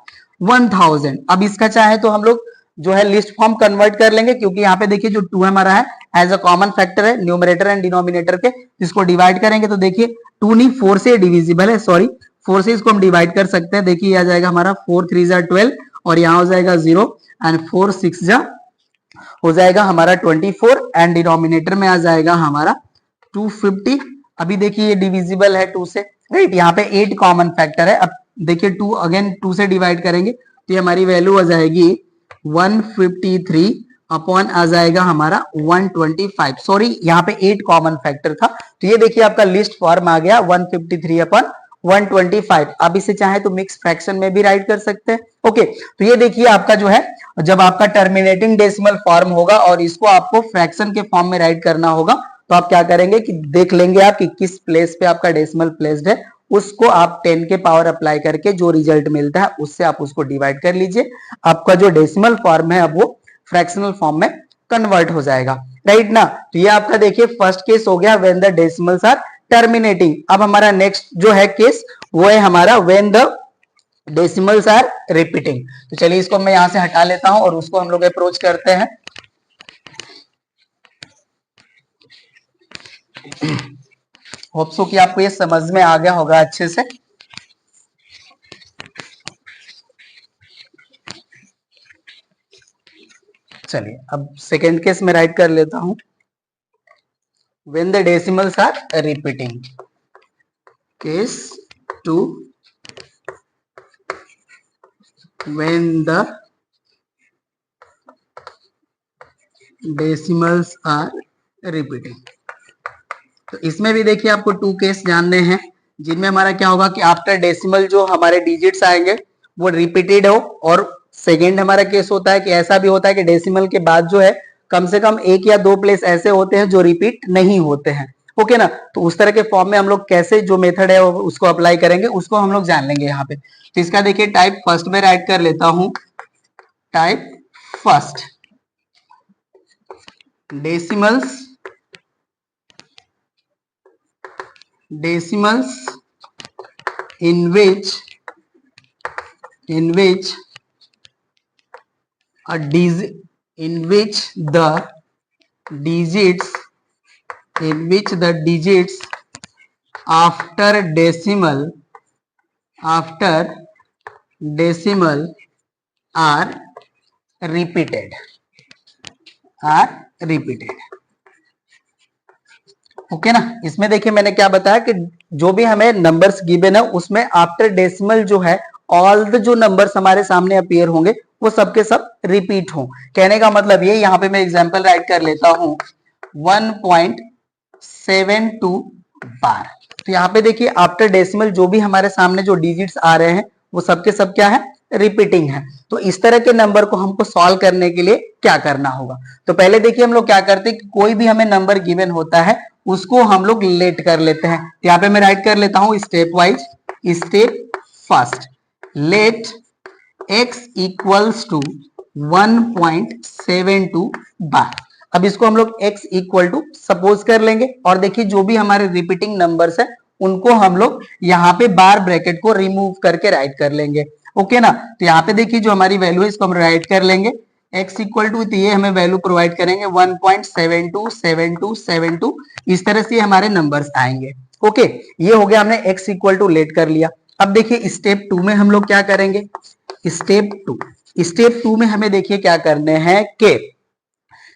A: 1000। अब इसका चाहे तो हम लोग जो है लिस्ट फॉर्म कन्वर्ट कर लेंगे, क्योंकि यहाँ पे देखिए जो 2 हमारा है एज अ कॉमन फैक्टर है न्यूमरेटर एंड डिनोमिनेटर के, इसको डिवाइड करेंगे तो देखिए 2 नहीं 4 से डिविजिबल है, सॉरी 4 से इसको हम डिवाइड कर सकते हैं। देखिए आ जाएगा हमारा 4 3 जा 12 और यहाँ हो जाएगा 0 एंड 4 6 जा हो जाएगा हमारा 24 एंड डिनोमिनेटर में आ जाएगा हमारा 250। अभी देखिए ये डिविजिबल है 2 से, राइट, यहाँ पे 8 कॉमन फैक्टर है। अब देखिए 2 अगेन 2 से डिवाइड करेंगे तो ये हमारी वैल्यू आ जाएगी 153 अपॉन आ जाएगा हमारा 125। सॉरी यहाँ पे 8 कॉमन फैक्टर था, तो ये देखिए आपका लिस्ट फॉर्म आ गया 153 अपॉन 125। अब इसे चाहे तो मिक्स फ्रैक्शन में भी राइट कर सकते हैं। ओके, तो ये देखिए आपका जो है जब आपका टर्मिनेटिंग डेसिमल फॉर्म होगा और इसको आपको फ्रैक्शन के फॉर्म में राइट करना होगा तो आप क्या करेंगे कि देख लेंगे आप कि किस प्लेस पे आपका डेसिमल प्लेस्ड है, उसको आप 10 के पावर अप्लाई करके जो रिजल्ट मिलता है उससे आप उसको डिवाइड कर लीजिए। आपका जो डेसिमल फॉर्म है अब वो फ्रैक्शनल फॉर्म में कन्वर्ट हो जाएगा, राइट ना। तो ये आपका देखिए फर्स्ट केस हो गया when the decimals are terminating. अब हमारा नेक्स्ट जो है केस वो है हमारा when the decimals are repeating. तो चलिए इसको मैं यहां से हटा लेता हूं और उसको हम लोग अप्रोच करते हैं। होप सो कि आपको ये समझ में आ गया होगा अच्छे से। चलिए अब सेकेंड केस में राइट कर लेता हूं when the decimals are repeating. Case 2 when the decimals are repeating. तो इसमें भी देखिए आपको 2 केस जानने हैं जिनमें हमारा क्या होगा कि आफ्टर डेसिमल जो हमारे डिजिट्स आएंगे वो रिपीटेड हो, और सेकेंड हमारा केस होता है कि ऐसा भी होता है कि डेसिमल के बाद जो है कम से कम 1 या 2 प्लेस ऐसे होते हैं जो रिपीट नहीं होते हैं। ओके ना, तो उस तरह के फॉर्म में हम लोग कैसे जो मेथड है उसको अप्लाई करेंगे उसको हम लोग जान लेंगे यहाँ पे। तो इसका देखिए टाइप फर्स्ट में राइट कर लेता हूं। Type first decimals in which the digits after decimal are repeated okay ना। इसमें देखिए मैंने क्या बताया कि जो भी हमें नंबर्स गिवन है उसमें आफ्टर डेसिमल जो है ऑल द जो नंबर्स हमारे सामने अपीयर होंगे वो सबके सब रिपीट हों। कहने का मतलब ये, यहाँ पे मैं एग्जांपल राइट कर लेता हूं 1.72 बार। तो यहाँ पे देखिए आफ्टर डेसिमल जो भी हमारे सामने जो डिजिट्स आ रहे हैं वो सबके सब क्या है, रिपीटिंग है। तो इस तरह के नंबर को हमको सॉल्व करने के लिए क्या करना होगा, तो पहले देखिए हम लोग क्या करते हैं कि कोई भी हमें नंबर गिवन होता है उसको हम लोग लेट कर लेते हैं। यहाँ पे मैं राइट कर लेता हूं stepwise. Step first, let x equals to 1.72 bar. अब इसको हम लोग x इक्वल टू सपोज कर लेंगे और देखिए जो भी हमारे रिपीटिंग नंबर्स है उनको हम लोग यहाँ पे बार ब्रैकेट को रिमूव करके राइट कर लेंगे। ओके ना, तो यहाँ पे देखिए जो हमारी वैल्यू है इसको हम राइट कर लेंगे x इक्वल टू, तो ये हमें वैल्यू प्रोवाइड करेंगे 1.727272। इस तरह से हमारे नंबर्स आएंगे। ओके, ये हो गया, हमने x इक्वल टू लेट कर लिया। अब देखिए स्टेप 2 में हम लोग क्या करेंगे। स्टेप 2 में हमें देखिए क्या करने हैं कि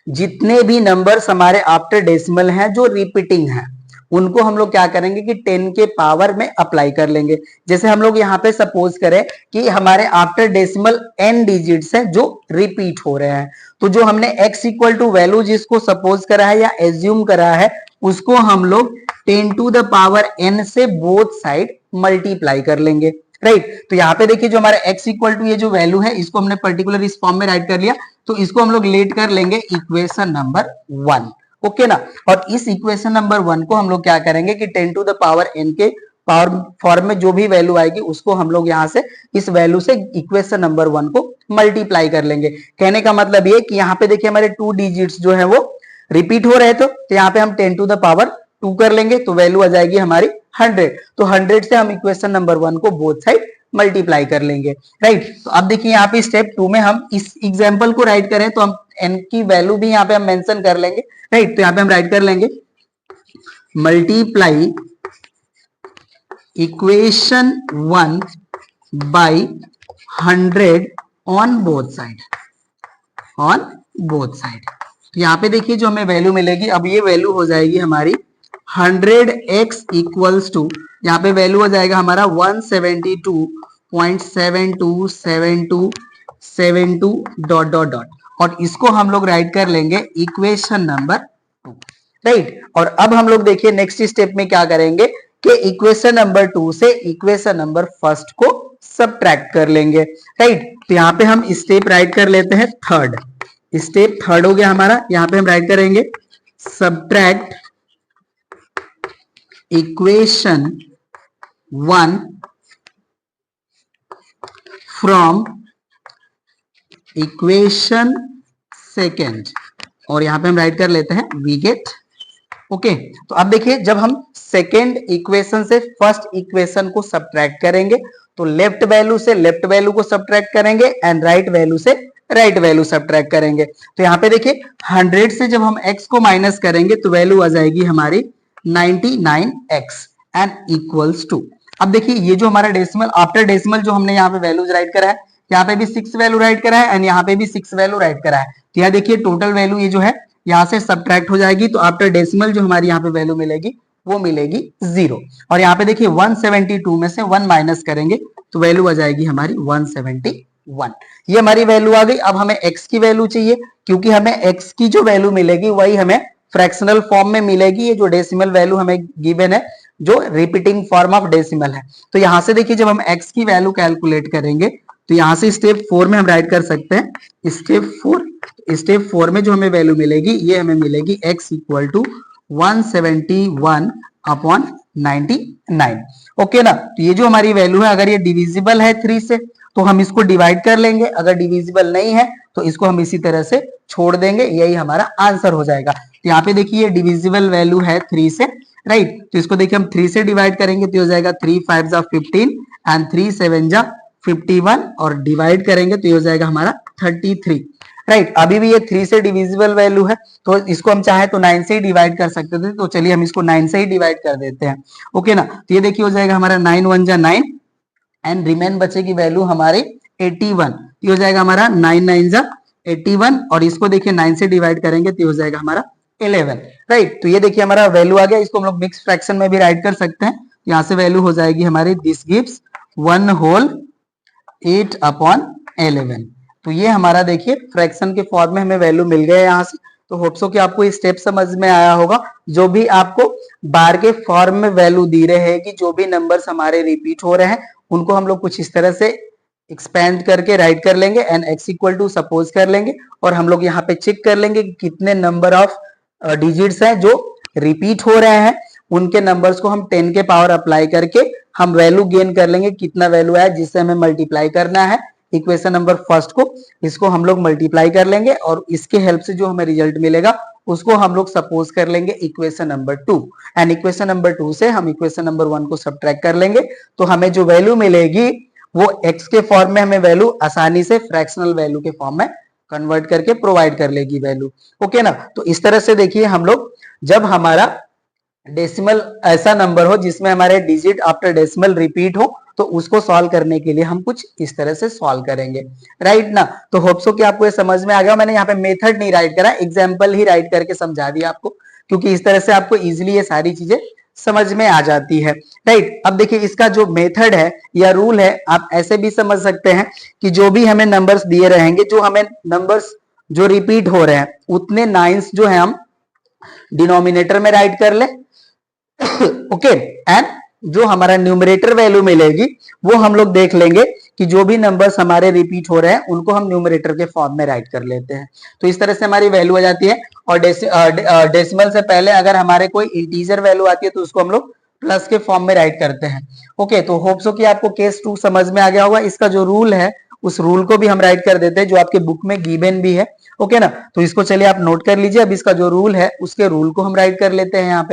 A: जितने भी नंबर्स हमारे आफ्टर डेसिमल हैं जो रिपीटिंग हैं उनको हम लोग क्या करेंगे कि 10 के पावर में अप्लाई कर लेंगे। जैसे हम लोग यहाँ पे सपोज करें कि हमारे आफ्टर डेसिमल n डिजिट्स है जो रिपीट हो रहे हैं, तो जो हमने x इक्वल टू वैल्यू जिसको सपोज करा है या एज्यूम करा है उसको हम लोग 10 टू द पावर n से बोथ साइड मल्टीप्लाई कर लेंगे, राइट। तो यहाँ पे देखिए जो हमारा x इक्वल टू ये जो वैल्यू है इसको हमने पर्टिकुलर इस फॉर्म में राइट कर लिया, तो इसको हम लोग लेट कर लेंगे इक्वेशन नंबर 1। ओके ना। और इस इक्वेशन नंबर 1 को हम लोग क्या करेंगे कि 10 टू द पावर n के पावर फॉर्म में जो भी वैल्यू आएगी उसको हम लोग यहाँ से इस वैल्यू से इक्वेशन नंबर 1 को मल्टीप्लाई कर लेंगे। कहने का मतलब ये कि यहाँ पे देखिए हमारे 2 डिजिट्स जो है वो रिपीट हो रहे थे, तो यहाँ पे हम 10 टू द पावर 2 कर लेंगे तो वैल्यू आ जाएगी हमारी 100। तो 100 से हम इक्वेशन नंबर 1 को बोथ साइड मल्टीप्लाई कर लेंगे, राइट। तो अब देखिए यहाँ पे स्टेप 2 में हम इस एग्जांपल को राइट करें तो हम n की वैल्यू भी यहाँ पे हम मेंशन कर लेंगे, राइट। तो यहाँ पे हम राइट कर लेंगे multiply equation 1 by 100 on both side, on both side. तो यहाँ पे देखिए जो हमें वैल्यू मिलेगी, अब ये वैल्यू हो जाएगी हमारी 100x इक्वल्स टू, यहाँ पे वैल्यू हो जाएगा हमारा 172.727272 डॉट डॉट डॉट, और इसको हम लोग राइट कर लेंगे इक्वेशन नंबर 2, राइट। और अब हम लोग देखिए नेक्स्ट स्टेप में क्या करेंगे कि इक्वेशन नंबर 2 से इक्वेशन नंबर फर्स्ट को सबट्रैक्ट कर लेंगे, राइट। तो यहाँ पे हम स्टेप राइट कर लेते हैं थर्ड, स्टेप थर्ड हो गया हमारा। यहाँ पे हम राइट करेंगे subtract equation 1 from equation second, और यहां पे हम राइट कर लेते हैं वी गेट, ओके। तो अब देखिए जब हम सेकेंड इक्वेशन से फर्स्ट इक्वेशन को सबट्रैक्ट करेंगे तो लेफ्ट वैल्यू से लेफ्ट वैल्यू को सबट्रैक्ट करेंगे एंड राइट वैल्यू से राइट वैल्यू सबट्रैक्ट करेंगे। तो यहाँ पे देखिए 100 से जब हम x को माइनस करेंगे तो वैल्यू आ जाएगी हमारी 99x एंड इक्वल्स टू। अब देखिए ये जो हमारा डेसिमल आफ्टर डेसिमल जो हमने यहाँ पे वैल्यूज राइट करा है, यहाँ पे भी 6 वैल्यू राइट करा है एंड यहाँ पे भी 6 वैल्यू राइट करा है। तो यहाँ देखिए टोटल वैल्यू ये जो है यहाँ से सबट्रैक्ट हो जाएगी, तो आफ्टर डेसिमल जो हमारी यहाँ पे वैल्यू मिलेगी वो मिलेगी 0। और यहाँ पे देखिए 172 में से 1 माइनस करेंगे तो वैल्यू आ जाएगी हमारी 171। ये हमारी वैल्यू आ गई। अब हमें x की वैल्यू चाहिए, क्योंकि हमें x की जो वैल्यू मिलेगी वही हमें फ्रैक्शनल फॉर्म में मिलेगी। ये जो डेसिमल वैल्यू हमें गिवन है जो रिपीटिंग फॉर्म ऑफ डेसिमल है, तो यहां से देखिए जब हम x की वैल्यू कैलकुलेट करेंगे तो यहां से स्टेप 4 में हम राइट कर सकते हैं स्टेप 4 में जो हमें वैल्यू मिलेगी ये हमें मिलेगी x equal to 171 upon 99, okay ना। तो ये जो हमारी वैल्यू है अगर ये डिविजिबल है 3 से तो हम इसको डिवाइड कर लेंगे, अगर डिविजिबल नहीं है तो इसको हम इसी तरह से छोड़ देंगे, यही हमारा आंसर हो जाएगा। तो यहाँ पे देखिए डिविजिबल वैल्यू है 3 से, राइट। तो इसको देखिए हम 3 से डिवाइड करेंगे तो हो जाएगा 3 5 जा 15 एंड 3 7 जा 51, और डिवाइड करेंगे तो ये हो जाएगा हमारा 33, राइट। अभी भी ये 3 से डिविजिबल वैल्यू है तो इसको हम चाहे तो 9 से ही डिवाइड कर सकते थे, तो चलिए हम इसको 9 से ही डिवाइड कर देते हैं, ओके ना। तो ये देखिए हो जाएगा हमारा 9 1 जा 9 एंड रिमेन बचेगी वैल्यू हमारी 81, ये हो जाएगा हमारा 9 9 जा 81, और इसको देखिए 9 से डिवाइड करेंगे तो ये हो जाएगा हमारा 11, राइट। तो ये देखिए हमारा वैल्यू आ गया। इसको हम लोग मिक्स फ्रैक्शन में भी राइट कर सकते हैं। यहाँ से वैल्यू हो जाएगी हमारी दिस गिव्स 1 होल 8 अपॉन 11। तो ये हमारा देखिए फ्रैक्शन के फॉर्म में हमें वैल्यू मिल गया यहाँ से। तो होप्स हो कि आपको ये स्टेप समझ में आया होगा। जो भी आपको बार के फॉर्म में वैल्यू दी रहे हैं कि जो भी नंबर्स हमारे रिपीट हो रहे हैं उनको हम लोग कुछ इस तरह से एक्सपेंड करके राइट कर लेंगे and x equal to suppose कर लेंगे, और हम लोग यहाँ पे चेक कर लेंगे कि कितने नंबर ऑफ डिजिट्स हैं जो रिपीट हो रहे हैं। उनके नंबर्स को हम 10 के पावर अप्लाई करके हम वैल्यू गेन कर लेंगे, कितना वैल्यू है जिससे हमें मल्टीप्लाई करना है इक्वेशन नंबर फर्स्ट को, इसको हम लोग मल्टीप्लाई कर लेंगे और इसके हेल्प से जो हमें रिजल्ट मिलेगा उसको हम लोग सपोज कर लेंगे equation number 2, and equation number 2 से हम इक्वेशन नंबर 1 को सबट्रैक्ट कर लेंगे। तो हमें जो वैल्यू मिलेगी वो x के फॉर्म में हमें वैल्यू आसानी से फ्रैक्शनल वैल्यू के फॉर्म में कन्वर्ट करके प्रोवाइड कर लेगी वैल्यू, ओके ना। तो इस तरह से देखिए हम लोग जब हमारा डेसिमल ऐसा नंबर हो जिसमें हमारे डिजिट आफ्टर डेसिमल रिपीट हो तो उसको सॉल्व करने के लिए हम कुछ इस तरह से सॉल्व करेंगे, राइट ना। तो होप्स हो कि आपको ये समझ में आ गया। मैंने यहाँ पे मेथड नहीं राइट करा, एग्जाम्पल ही राइट करके समझा दिया आपको, क्योंकि इस तरह से आपको इजिली ये सारी चीजें समझ में आ जाती है, राइट। अब देखिए इसका जो मेथड है या रूल है आप ऐसे भी समझ सकते हैं कि जो भी हमें नंबर्स दिए रहेंगे, जो हमें नंबर्स जो रिपीट हो रहे हैं उतने नाइन्स जो है हम डिनोमिनेटर में राइट कर ले, ओके, एंड जो हमारा न्यूमरेटर वैल्यू मिलेगी वो हम लोग देख लेंगे कि जो भी नंबर्स हमारे रिपीट हो रहे हैं उनको हम न्यूमरेटर के फॉर्म में राइट कर लेते हैं। तो इस तरह से हमारी वैल्यू आ जाती है। और डेसिमल से पहले अगर हमारे कोई इंटीजर वैल्यू आती है तो उसको हम लोग प्लस के फॉर्म में राइट करते हैं। ओके, तो होप सो कि आपको केस 2 समझ में आ गया होगा। इसका जो रूल है उस रूल को भी हम राइट कर देते हैं जो आपके बुक में गिवन भी है। ओके ना, तो इसको चलिए आप नोट कर लीजिए। अब इसका जो रूल है उसके रूल को हम राइट कर लेते हैं यहाँ पे।